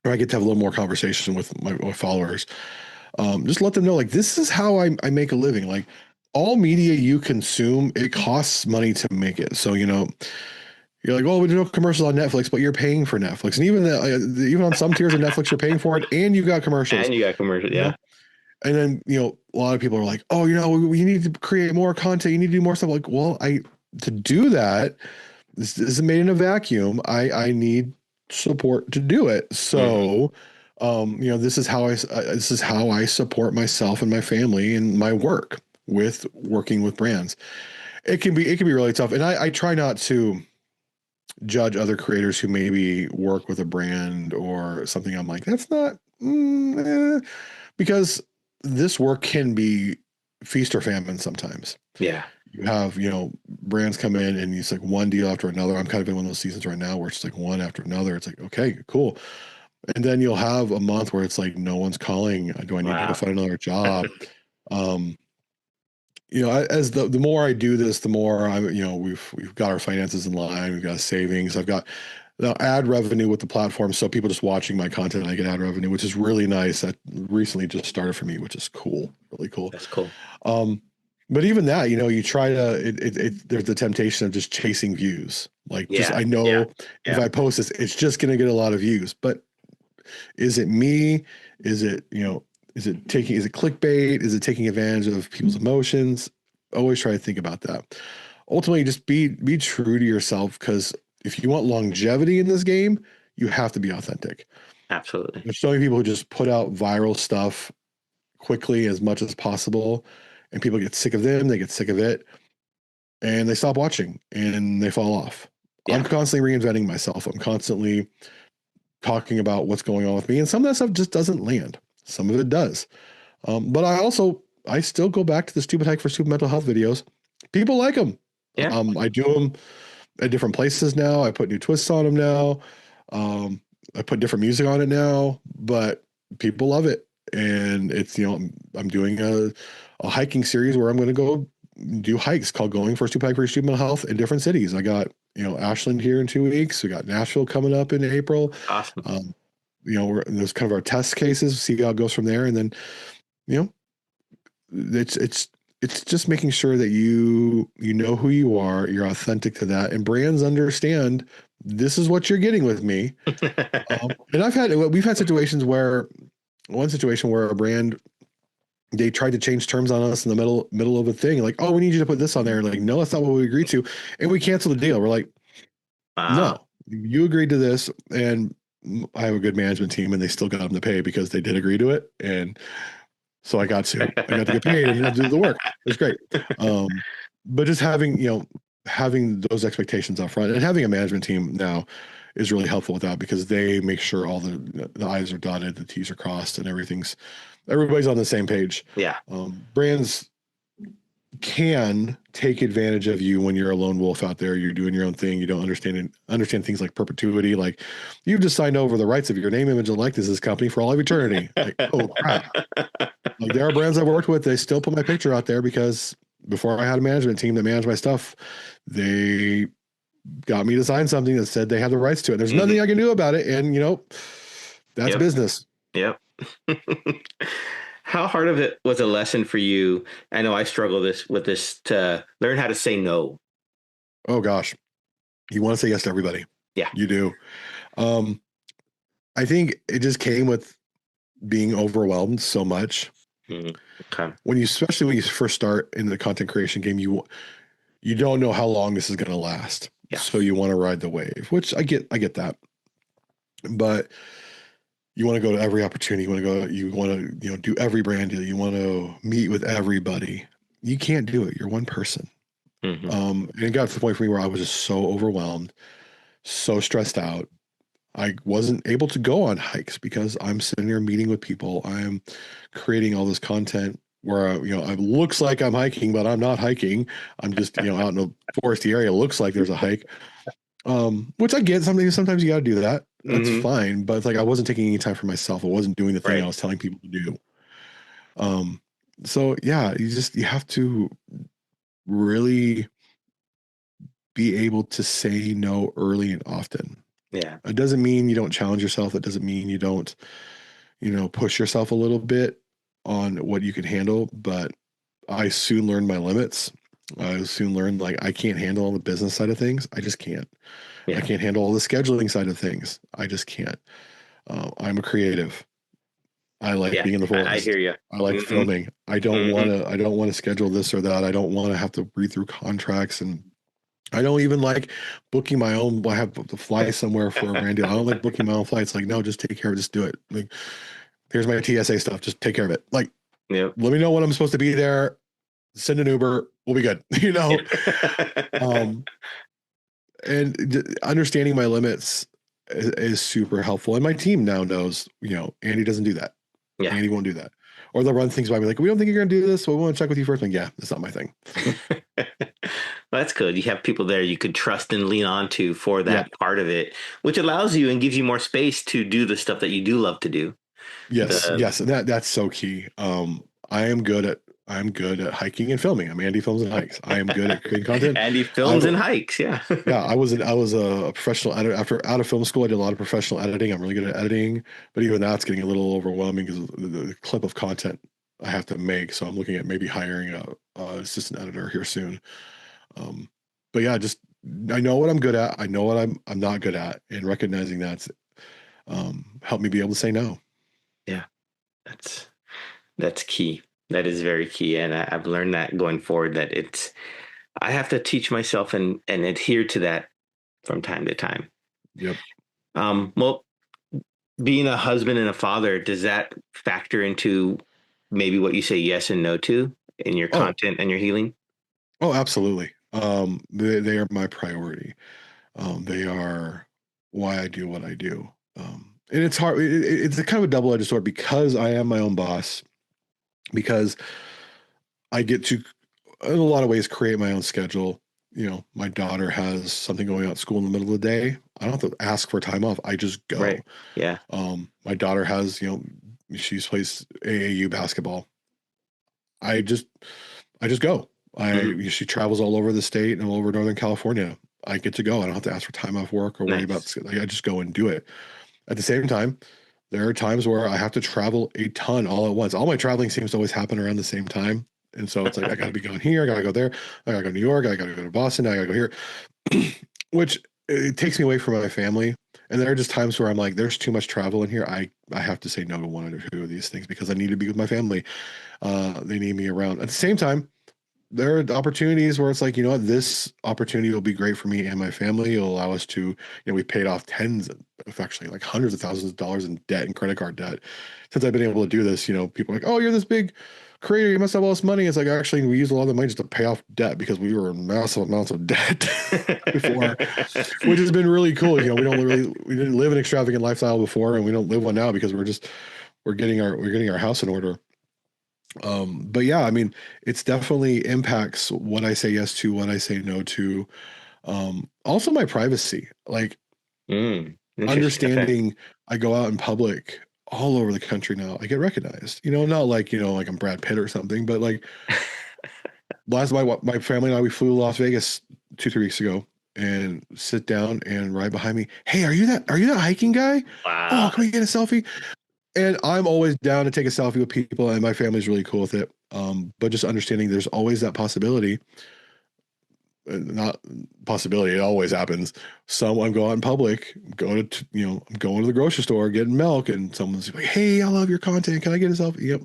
Speaker 2: where I get to have a little more conversation with my followers. Just let them know, like, this is how I make a living. Like, all media you consume, it costs money to make it. So, you're like, well, we do no commercials on Netflix, but you're paying for Netflix. And even on some tiers of Netflix, you're paying for it and you got commercials,
Speaker 1: And you got commercial.
Speaker 2: you know?
Speaker 1: Yeah.
Speaker 2: And then, a lot of people are like, oh, we need to create more content. You need to do more stuff. Like, well, to do that, this isn't made in a vacuum. I need support to do it.
Speaker 1: Hmm.
Speaker 2: So, this is how I support myself and my family and my work with working with brands. It can be really tough, and I try not to judge other creators who maybe work with a brand or something. I'm like, that's not because this work can be feast or famine sometimes.
Speaker 1: Yeah.
Speaker 2: You have, brands come in and it's like one deal after another. I'm kind of in one of those seasons right now where it's like one after another. It's like, okay, cool. And then you'll have a month where it's like no one's calling. Do I need to go
Speaker 1: Wow.
Speaker 2: find another job? Um, as the more I do this, the more we've got our finances in line, we've got savings. I've got ad revenue with the platform, so people just watching my content, I get ad revenue, which is really nice. That recently just started for me, which is cool, really cool.
Speaker 1: That's cool.
Speaker 2: Um, but even that, you try to there's the temptation of just chasing views. Like, just
Speaker 1: Yeah.
Speaker 2: I know
Speaker 1: Yeah.
Speaker 2: if
Speaker 1: Yeah.
Speaker 2: I post this, it's just going to get a lot of views. But is it me? Is it, is it clickbait? Is it taking advantage of people's emotions? Always try to think about that. Ultimately, just be true to yourself, because if you want longevity in this game, you have to be authentic.
Speaker 1: Absolutely.
Speaker 2: There's so many people who just put out viral stuff quickly as much as possible, and people get sick of them, they get sick of it, and they stop watching and they fall off. I'm
Speaker 1: Yeah.
Speaker 2: constantly reinventing myself. I'm constantly talking about what's going on with me, and some of that stuff just doesn't land. Some of it does. But I still go back to the stupid hike for stupid mental health videos. People like them.
Speaker 1: Yeah.
Speaker 2: I do them at different places now. I put new twists on them now. I put different music on it now, but people love it. And it's, I'm doing a hiking series where I'm going to go do hikes called Going for Stupid Hike for Stupid Mental Health in different cities. I got, Ashland here in 2 weeks. We got Nashville coming up in April.
Speaker 1: Awesome.
Speaker 2: Um, there's kind of our test cases, see how it goes from there. And then, you know, it's just making sure that you know who you are, you're authentic to that, and brands understand this is what you're getting with me. And we've had situations where one situation where a brand, they tried to change terms on us in the middle of a thing, like, oh, we need you to put this on there, and like, no, that's not what we agreed to, and we cancel the deal. We're like,
Speaker 1: Wow.
Speaker 2: no, you agreed to this, and I have a good management team, and they still got them to pay because they did agree to it, and so I got to get paid and do the work. It's great. But just having those expectations up front, and having a management team now is really helpful with that, because they make sure all the I's are dotted, the T's are crossed, and everybody's on the same page.
Speaker 1: Yeah.
Speaker 2: Brands can take advantage of you when you're a lone wolf out there. You're doing your own thing. You don't understand things like perpetuity. Like, you've just signed over the rights of your name, image, and likeness this company for all of eternity. Like, oh crap. Like, there are brands I've worked with, they still put my picture out there because before I had a management team that managed my stuff, they got me to sign something that said they had the rights to it. There's nothing I can do about it. And, that's
Speaker 1: Yep.
Speaker 2: business.
Speaker 1: Yep. How hard of it was a lesson for you? I know I struggle with this to learn how to say no.
Speaker 2: Oh gosh. You want to say yes to everybody.
Speaker 1: Yeah.
Speaker 2: You do. Um, I think it just came with being overwhelmed so much.
Speaker 1: Mhm. Okay.
Speaker 2: Especially when you first start in the content creation game, you don't know how long this is going to last.
Speaker 1: Yeah.
Speaker 2: So you want to ride the wave, which I get that. But you want to go to every opportunity. You want to, do every brand deal. You want to meet with everybody. You can't do it. You're one person.
Speaker 1: Hmm.
Speaker 2: And it got to the point for me where I was just so overwhelmed, so stressed out. I wasn't able to go on hikes because I'm sitting there meeting with people. I'm creating all this content where, it looks like I'm hiking, but I'm not hiking. I'm just, out in a foresty area. It looks like there's a hike. Which I get. Sometimes you got to do that. That's
Speaker 1: Hmm.
Speaker 2: fine. But it's like, I wasn't taking any time for myself. I wasn't doing the thing I
Speaker 1: Right.
Speaker 2: was telling people to do. Um, so yeah, you have to really be able to say no early and often.
Speaker 1: Yeah.
Speaker 2: It doesn't mean you don't challenge yourself. It doesn't mean you don't, push yourself a little bit on what you can handle. But I soon learned my limits. I soon learned, like, I can't handle all the business side of things. I just can't. I
Speaker 1: Yeah.
Speaker 2: can't handle all the scheduling side of things. I just can't. I'm a creative. I like
Speaker 1: Yeah.
Speaker 2: being in the
Speaker 1: I
Speaker 2: forest.
Speaker 1: hear you.
Speaker 2: I like
Speaker 1: Hmm.
Speaker 2: filming. I don't
Speaker 1: Hmm.
Speaker 2: want to. I don't want to schedule this or that. I don't want to have to read through contracts and I don't even like booking my own. I have to fly somewhere for a brand deal. I don't like booking my own flights. Like, no, just take care of it. Just do it. Like, here's my TSA stuff. Just take care of it. Like,
Speaker 1: Yep.
Speaker 2: let me know when I'm supposed to be there. Send an Uber. We'll be good. You know, um, and understanding my limits is super helpful. And my team now knows, Andy doesn't do that.
Speaker 1: Yeah.
Speaker 2: Andy won't do that. Or they'll run things by me like, we don't think you're going to do this. So we want to check with you first. Like, yeah, that's not my thing.
Speaker 1: Well, that's good. You have people there you could trust and lean on to for
Speaker 2: Yep.
Speaker 1: that part of it, which allows you and gives you more space to do the stuff that you do love to do.
Speaker 2: Yes.
Speaker 1: The
Speaker 2: Yes. And that's so key. I am good at I'm good at hiking and filming. I'm Andy Films and Hikes. I am good at creating content.
Speaker 1: Andy
Speaker 2: I
Speaker 1: films and hikes. Yeah.
Speaker 2: Yeah, I was a professional editor. After out of film school, I did a lot of professional editing. I'm really good at editing, but even that's getting a little overwhelming because the clip of content I have to make. So I'm looking at maybe hiring a assistant editor here soon. Um, but yeah, just I know what I'm good at. I know what I'm not good at, and recognizing that's helped me be able to say no.
Speaker 1: Yeah. That's that's key. That is very key. And I've learned that going forward that I have to teach myself and adhere to that from time to time.
Speaker 2: Yep.
Speaker 1: Well, being a husband and a father, does that factor into maybe what you say yes and no to in your
Speaker 2: Oh,
Speaker 1: content and your healing?
Speaker 2: oh, absolutely. They are my priority. They are why I do what I do. And it's hard. It's a kind of a double-edged sword because I am my own boss, because I get to, in a lot of ways, create my own schedule. My daughter has something going on at school in the middle of the day. I don't have to ask for time off. I just
Speaker 1: Right.
Speaker 2: go.
Speaker 1: Yeah.
Speaker 2: My daughter has, she plays AAU basketball. I just, I just go.
Speaker 1: Mm,
Speaker 2: She travels all over the state and all over Northern California. I get to go. I don't have to ask for time off work or worry about.
Speaker 1: nice.
Speaker 2: Like, I just go and do it. At the same time, there are times where I have to travel a ton all at once. All my traveling seems to always happen around the same time. And so it's like, I got to be going here. I got to go there. I got to go to New York. I got to go to Boston. I got to go here, which it takes me away from my family. And there are just times where I'm like, there's too much travel in here. I have to say no to one or two of these things because I need to be with my family. They need me around. At the same time, there are opportunities where it's like, this opportunity will be great for me and my family. It'll allow us to, we paid off tens of actually like hundreds of thousands of dollars in debt and credit card debt. Since I've been able to do this, people are like, oh, you're this big creator. You must have all this money. It's like, actually, we used a lot of the money just to pay off debt because we were in massive amounts of debt before, which has been really cool. We didn't live an extravagant lifestyle before and we don't live one now because we're getting our house in order. But yeah, I mean, it's definitely impacts what I say yes to, what I say no to. Also my privacy, like
Speaker 1: Interesting. Okay.
Speaker 2: understanding I go out in public all over the country now. I get recognized, not like, like I'm Brad Pitt or something, but like my family and I, we flew to Las Vegas 2, 3 weeks ago and sit down and right behind me. Hey, are you that hiking guy? Oh,
Speaker 1: Wow.
Speaker 2: can we get a selfie? And I'm always down to take a selfie with people, and my family's really cool with it. But just understanding there's always that possibility, not possibility, it always happens. Someone go out in public, I'm going to the grocery store, getting milk, and someone's like, hey, I love your content. Can I get a selfie? Yep.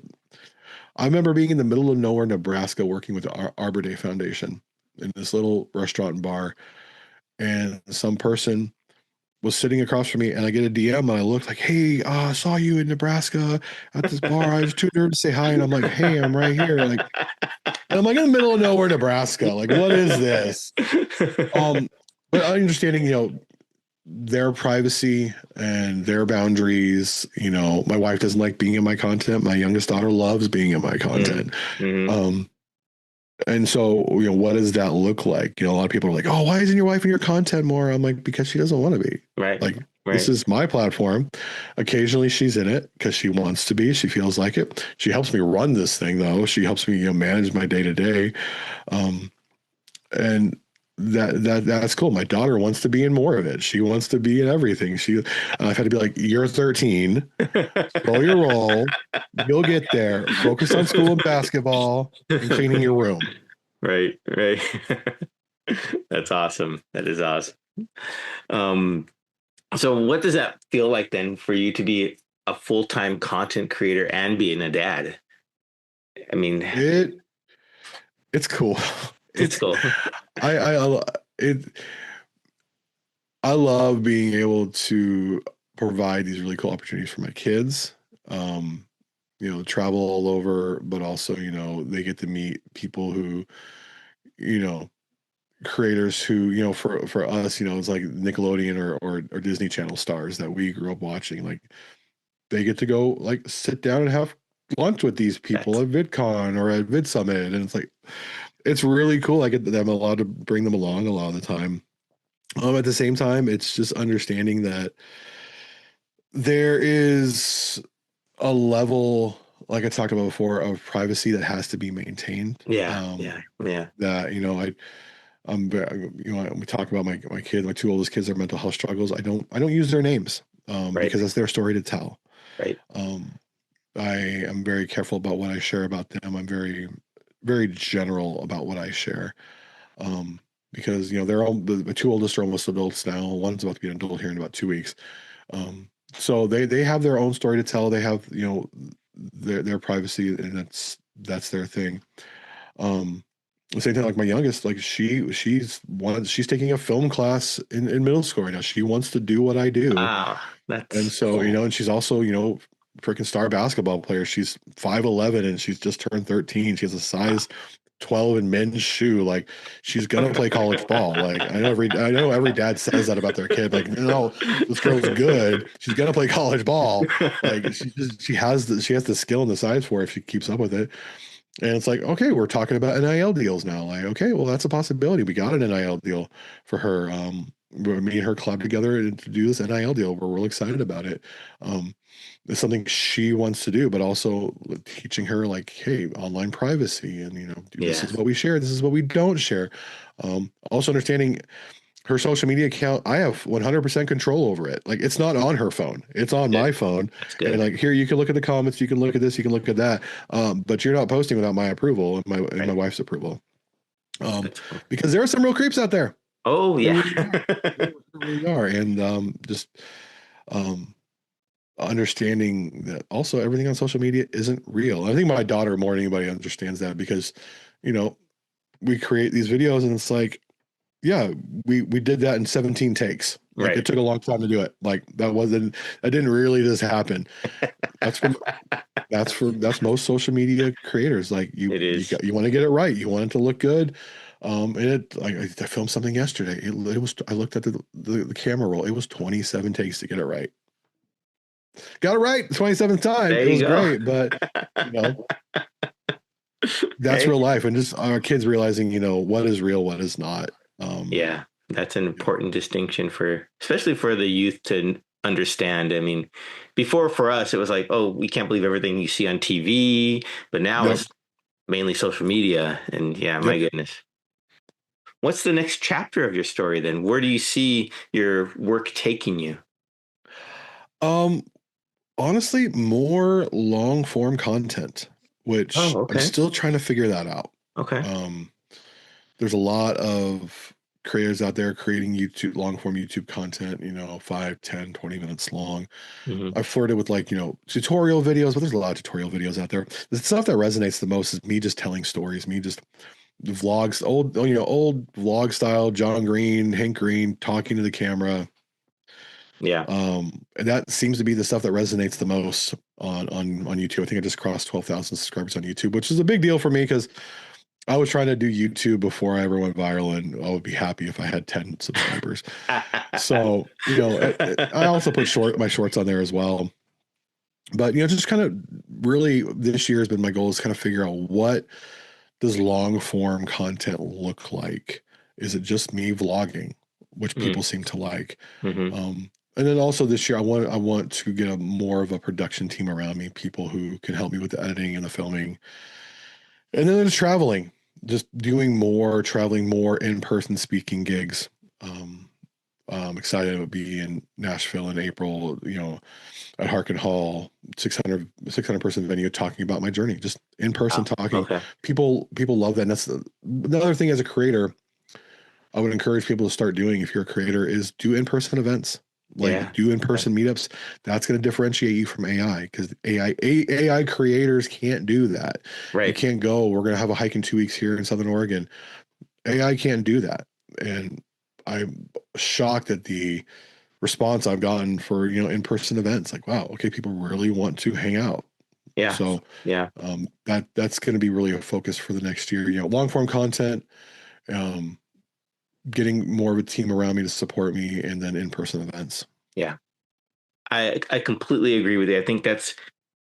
Speaker 2: I remember being in the middle of nowhere, Nebraska, working with the Arbor Day Foundation in this little restaurant and bar, and some person was sitting across from me and I get a DM and I look like, hey, I saw you in Nebraska at this bar. I was too nervous to say hi. And I'm like, hey, I'm right here. Like, and I'm like in the middle of nowhere, Nebraska. Like, what is this? Um, but understanding, their privacy and their boundaries, my wife doesn't like being in my content. My youngest daughter loves being in my
Speaker 1: Mm,
Speaker 2: content.
Speaker 1: mhm.
Speaker 2: Um, and so, what does that look like? A lot of people are like, oh, why isn't your wife in your content more? I'm like, because she doesn't want to be.
Speaker 1: Right.
Speaker 2: Like, this
Speaker 1: Right.
Speaker 2: is my platform. Occasionally she's in it because she wants to be. She feels like it. She helps me run this thing, though. She helps me, manage my day to day. And that's cool. My daughter wants to be in more of it. She wants to be in everything. I've had to be like, you're 13, slow your roll. You'll get there. Focus on school and basketball and cleaning your room.
Speaker 1: Right. Right. That's awesome. That is awesome. Um, so what does that feel like then for you to be a full-time content creator and being a dad? I mean,
Speaker 2: It it's cool.
Speaker 1: it's
Speaker 2: It's
Speaker 1: cool.
Speaker 2: I it, I love being able to provide these really cool opportunities for my kids. Um, travel all over, but also, they get to meet people who, you know, creators who, for us, it's like Nickelodeon or Disney Channel stars that we grew up watching. Like they get to go like sit down and have lunch with these people
Speaker 1: That's
Speaker 2: at VidCon or at Vid Summit. And it's like, it's really cool. I get them allowed to bring them along a lot of the time. At the same time, it's just understanding that there is a level, like I talked about before, of privacy that has to be maintained.
Speaker 1: yeah, yeah, yeah.
Speaker 2: That, we talk about my kids, my two oldest kids, their mental health struggles. I don't use their names,
Speaker 1: Right,
Speaker 2: because that's their story to tell.
Speaker 1: right.
Speaker 2: Um, I am very careful about what I share about them. I'm very, very general about what I share. Um, because they're all the two oldest are almost adults now. One's about to be an adult here in about 2 weeks. So they have their own story to tell. They have their privacy, and that's their thing. Um, the same thing, like my youngest, like she's taking a film class in middle school right now. She wants to do what I do,
Speaker 1: Wow,
Speaker 2: and
Speaker 1: that's
Speaker 2: so
Speaker 1: cool.
Speaker 2: and she's also freaking star basketball player. She's 5'11" and she's just turned 13. She has a
Speaker 1: Wow.
Speaker 2: size 12 in men's shoe. Like she's gonna play college ball. Like I know every dad says that about their kid. Like, no, this girl's good. She's gonna play college ball. Like she has the skill and the size for it if she keeps up with it. And it's like, okay, we're talking about NIL deals now. Like, okay, well, that's a possibility. We got an NIL deal for her. Me and her club together to do this NIL deal. We're real excited about it. It's something she wants to do, but also teaching her like, hey, online privacy, and this is
Speaker 1: Yes,
Speaker 2: what we share. This is what we don't share. Also understanding her social media account, I have 100% control over it. Like it's not on her phone, it's on
Speaker 1: good.
Speaker 2: my phone.
Speaker 1: That's
Speaker 2: And
Speaker 1: good.
Speaker 2: like here, you can look at the comments, you can look at this, you can look at that. But you're not posting without my approval and my
Speaker 1: Right.
Speaker 2: wife's approval.
Speaker 1: That's cool.
Speaker 2: Because there are some real creeps out there.
Speaker 1: Oh
Speaker 2: There
Speaker 1: yeah.
Speaker 2: really are. There really are. And just um, understanding that also everything on social media isn't real. I think my daughter more than anybody understands that because, you know, we create these videos and it's like, yeah, we did that in 17 takes. Like it
Speaker 1: Right.
Speaker 2: took a long time to do it. Like that didn't really just happen. That's for that's most social media creators. Like
Speaker 1: It is.
Speaker 2: you want to get it right. You want it to look good. And it like I filmed something yesterday. It was I looked at the camera roll. It was 27 takes to get it right. Got it right the 27th time.
Speaker 1: There
Speaker 2: It
Speaker 1: you
Speaker 2: was
Speaker 1: go.
Speaker 2: great, but you know, that's
Speaker 1: Hey.
Speaker 2: real life and just our kids realizing, what is real, what is not.
Speaker 1: Yeah, that's an
Speaker 2: You know,
Speaker 1: important distinction for, especially for the youth to understand. I mean, before for us, it was like, oh, we can't believe everything you see on TV, but now
Speaker 2: yep.
Speaker 1: it's mainly social media. And yeah, my
Speaker 2: Yep.
Speaker 1: goodness. What's the next chapter of your story then? Where do you see your work taking you?
Speaker 2: Um, Honestly, more long form content, which
Speaker 1: Oh,
Speaker 2: I'm
Speaker 1: okay.
Speaker 2: still trying to figure that out.
Speaker 1: Okay.
Speaker 2: Um, there's a lot of creators out there creating long form YouTube content, 5, 10, 20 minutes long.
Speaker 1: Hmm.
Speaker 2: I've flirted with like, tutorial videos, but there's a lot of tutorial videos out there. The stuff that resonates the most is me just telling stories, me just vlogs, old vlog style, John Green, Hank Green talking to the camera.
Speaker 1: Yeah.
Speaker 2: And that seems to be the stuff that resonates the most on YouTube. I think I just crossed 12,000 subscribers on YouTube, which is a big deal for me because I was trying to do YouTube before I ever went viral, and I would be happy if I had 10 subscribers. So, I also put my shorts on there as well. But, just kind of really this year has been my goal is kind of figure out what does long form content look like? Is it just me vlogging, which people seem to like?
Speaker 1: Mm-hmm.
Speaker 2: And then also this year, I want to get a more of a production team around me, people who can help me with the editing and the filming, and then there's traveling, just doing more traveling, more in-person speaking gigs. Um, I'm excited to be in Nashville in April, at Harkin Hall, 600 person venue, talking about my journey, just in person
Speaker 1: Wow.
Speaker 2: talking.
Speaker 1: Okay.
Speaker 2: People love that. And that's another thing as a creator, I would encourage people to start doing if you're a creator is do in-person events, like
Speaker 1: Yeah.
Speaker 2: do
Speaker 1: Okay.
Speaker 2: in-person meetups. That's going to differentiate you from AI because AI creators can't do that. You
Speaker 1: Right.
Speaker 2: can't go, we're going to have a hike in 2 weeks here in Southern Oregon. AI can't do that. And I'm shocked at the response I've gotten for, in-person events. Like, wow, okay, people really want to hang out.
Speaker 1: Yeah.
Speaker 2: So
Speaker 1: Yeah.
Speaker 2: that's going to be really a focus for the next year. Long form content, um, getting more of a team around me to support me, and then in-person events.
Speaker 1: Yeah. I completely agree with you. I think that's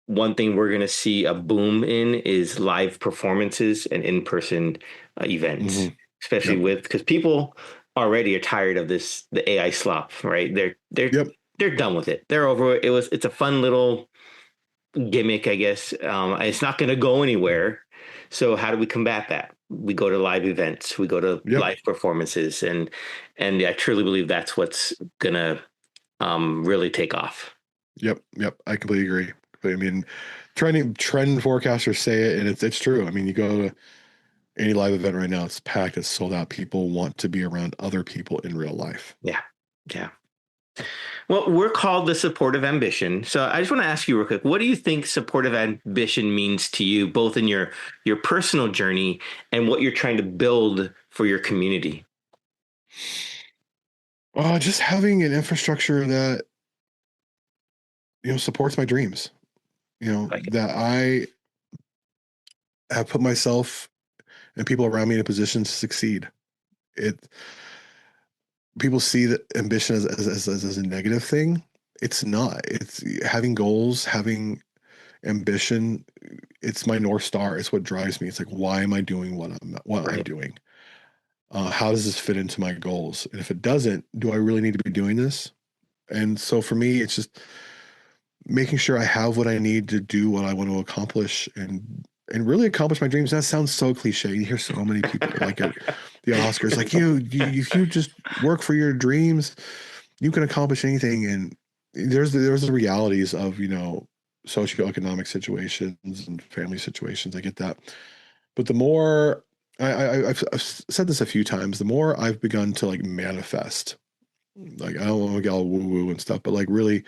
Speaker 1: one thing we're going to see a boom in is live performances and in-person events,
Speaker 2: Mm-hmm.
Speaker 1: especially
Speaker 2: Yep.
Speaker 1: because people already are tired of the AI slop, right?
Speaker 2: Yep.
Speaker 1: They're done with it. They're over it. It's a fun little gimmick, I guess. It's not going to go anywhere. So how do we combat that? We go to live events. We go to
Speaker 2: Yep.
Speaker 1: live performances, and I truly believe that's what's gonna really take off.
Speaker 2: Yep. Yep. I completely agree. I mean, trend forecasters say it, and it's true. I mean, you go to any live event right now, it's packed, it's sold out. People want to be around other people in real life.
Speaker 1: Yeah, yeah. Well, we're called the supportive ambition. So I just want to ask you real quick, what do you think supportive ambition means to you, both in your personal journey and what you're trying to build for your community?
Speaker 2: Just having an infrastructure that, supports my dreams,
Speaker 1: Like it.
Speaker 2: that I have put myself and people around me in a position to succeed. It People see that ambition as a negative thing. It's not. It's having goals, having ambition. It's my North Star. It's what drives me. It's like, why am I doing what I'm
Speaker 1: Right.
Speaker 2: doing? How does this fit into my goals? And if it doesn't, do I really need to be doing this? And so for me, it's just making sure I have what I need to do what I want to accomplish, and really accomplish my dreams. That sounds so cliche. You hear so many people like at the Oscars, like if you just work for your dreams, you can accomplish anything. And there's the realities of socioeconomic situations and family situations. I get that, but the more I've said this a few times, the more I've begun to like manifest. Like I don't want to get all woo woo and stuff, but like really,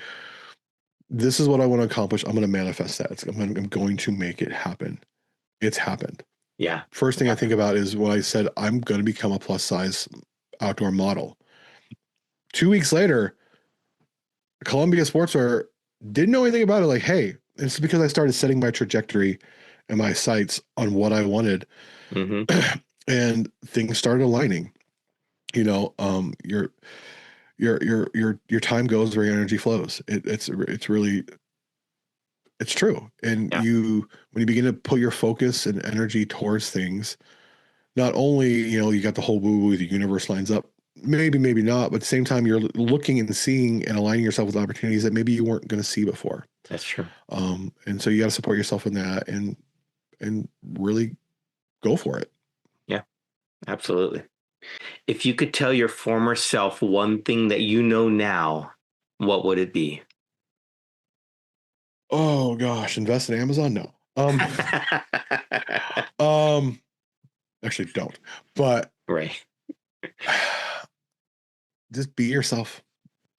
Speaker 2: this is what I want to accomplish. I'm going to manifest that. I'm going to make it happen. It's happened.
Speaker 1: Yeah.
Speaker 2: First thing I think about is when I said I'm going to become a plus size outdoor model. 2 weeks later, Columbia Sportswear didn't know anything about it. Like, hey, it's because I started setting my trajectory and my sights on what I wanted,
Speaker 1: Hmm.
Speaker 2: and things started aligning. Your time goes where your energy flows. It's really it's true. And
Speaker 1: Yeah.
Speaker 2: when you begin to put your focus and energy towards things, not only, you got the whole woo woo, the universe lines up, maybe not, but at the same time, you're looking and seeing and aligning yourself with opportunities that maybe you weren't going to see before.
Speaker 1: That's true.
Speaker 2: And so you got to support yourself in that, and really go for it.
Speaker 1: Yeah, absolutely. If you could tell your former self one thing that you know now, what would it be?
Speaker 2: Oh gosh, invest in Amazon? No. Um, Actually don't. But
Speaker 1: Right.
Speaker 2: just be yourself.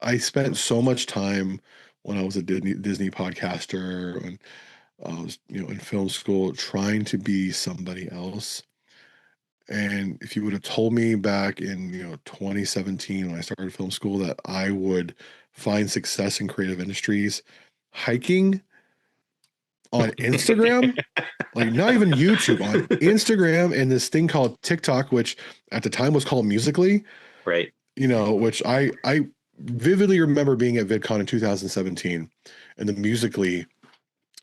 Speaker 2: I spent so much time when I was a Disney podcaster, and I was, in film school, trying to be somebody else. And if you would have told me back in, 2017 when I started film school that I would find success in creative industries hiking on Instagram, like not even YouTube, on Instagram and this thing called TikTok, which at the time was called Musically,
Speaker 1: Right.
Speaker 2: which I vividly remember being at VidCon in 2017, and the Musically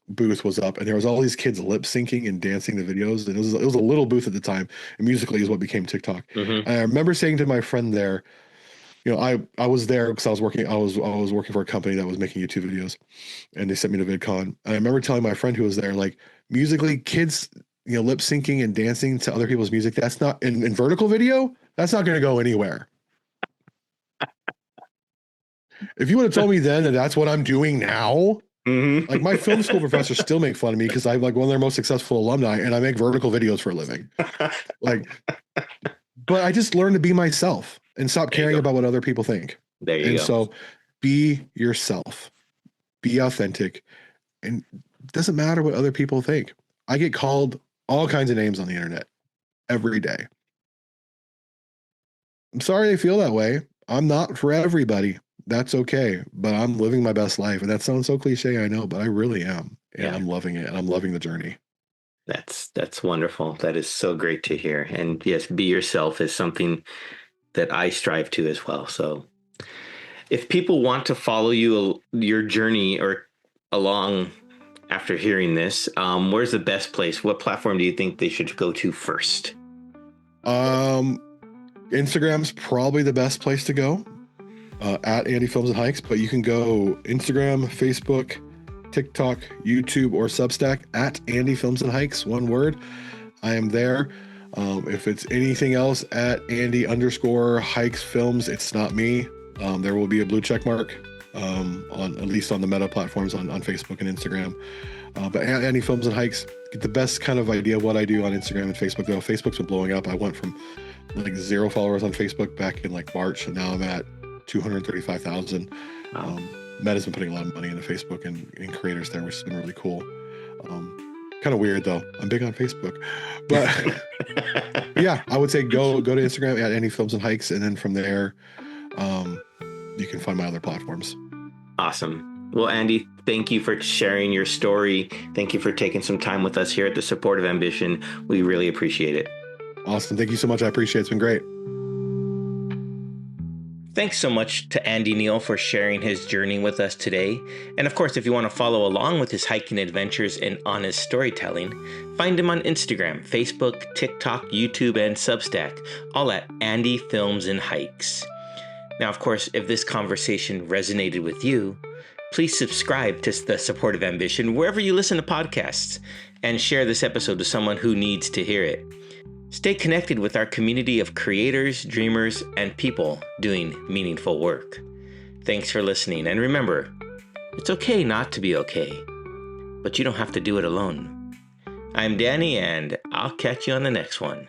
Speaker 2: booth was up, and there was all these kids lip syncing and dancing the videos, and it was a little booth at the time, and Musically is what became TikTok.
Speaker 1: Hmm.
Speaker 2: And I remember saying to my friend there, I was there because I was working for a company that was making YouTube videos, and they sent me to VidCon. And I remember telling my friend who was there, like, Musically, kids, lip syncing and dancing to other people's music, that's not in vertical video, that's not going to go anywhere. If you would have told me then that that's what I'm doing now,
Speaker 1: Hmm.
Speaker 2: like my film school professors still make fun of me because I'm like one of their most successful alumni, and I make vertical videos for a living. Like, but I just learned to be myself and stop
Speaker 1: There you
Speaker 2: caring
Speaker 1: go.
Speaker 2: about what other people think.
Speaker 1: There you
Speaker 2: And
Speaker 1: go.
Speaker 2: so be yourself, be authentic, and it doesn't matter what other people think. I get called all kinds of names on the internet every day. I'm sorry they feel that way. I'm not for everybody. That's okay. But I'm living my best life. And that sounds so cliche, I know, but I really am. And
Speaker 1: Yeah.
Speaker 2: I'm loving it. And I'm loving the journey.
Speaker 1: That's wonderful. That is so great to hear. And yes, be yourself is something that I strive to as well. So if people want to follow your journey or along after hearing this, where's the best place? What platform do you think they should go to first?
Speaker 2: Instagram's probably the best place to go, at Andy Films and Hikes, but you can go Instagram, Facebook, TikTok, YouTube, or Substack at Andy Films and Hikes, one word. I am there. If it's anything else at Andy_Hikes Films, it's not me. There will be a blue check mark, on at least on the Meta platforms on Facebook and Instagram. But Andy Films and Hikes, get the best kind of idea of what I do on Instagram and Facebook, though. Facebook's been blowing up. I went from like 0 followers on Facebook back in like March, and now I'm at 235,000.
Speaker 1: Wow.
Speaker 2: Meta's been putting a lot of money into Facebook and creators there, which has been really cool. Kind of weird though. I'm big on Facebook, but yeah, I would say go to Instagram at Andy Films and Hikes, and then from there, you can find my other platforms.
Speaker 1: Awesome. Well, Andy, thank you for sharing your story. Thank you for taking some time with us here at the Support of Ambition. We really appreciate it.
Speaker 2: Awesome. Thank you so much. I appreciate it. It's been great.
Speaker 1: Thanks so much to Andy Neal for sharing his journey with us today. And of course, if you want to follow along with his hiking adventures and honest storytelling, find him on Instagram, Facebook, TikTok, YouTube, and Substack, all at Andy Films and Hikes. Now, of course, if this conversation resonated with you, please subscribe to the Support of Ambition wherever you listen to podcasts, and share this episode to someone who needs to hear it. Stay connected with our community of creators, dreamers, and people doing meaningful work. Thanks for listening, and remember, it's okay not to be okay, but you don't have to do it alone. I'm Danny, and I'll catch you on the next one.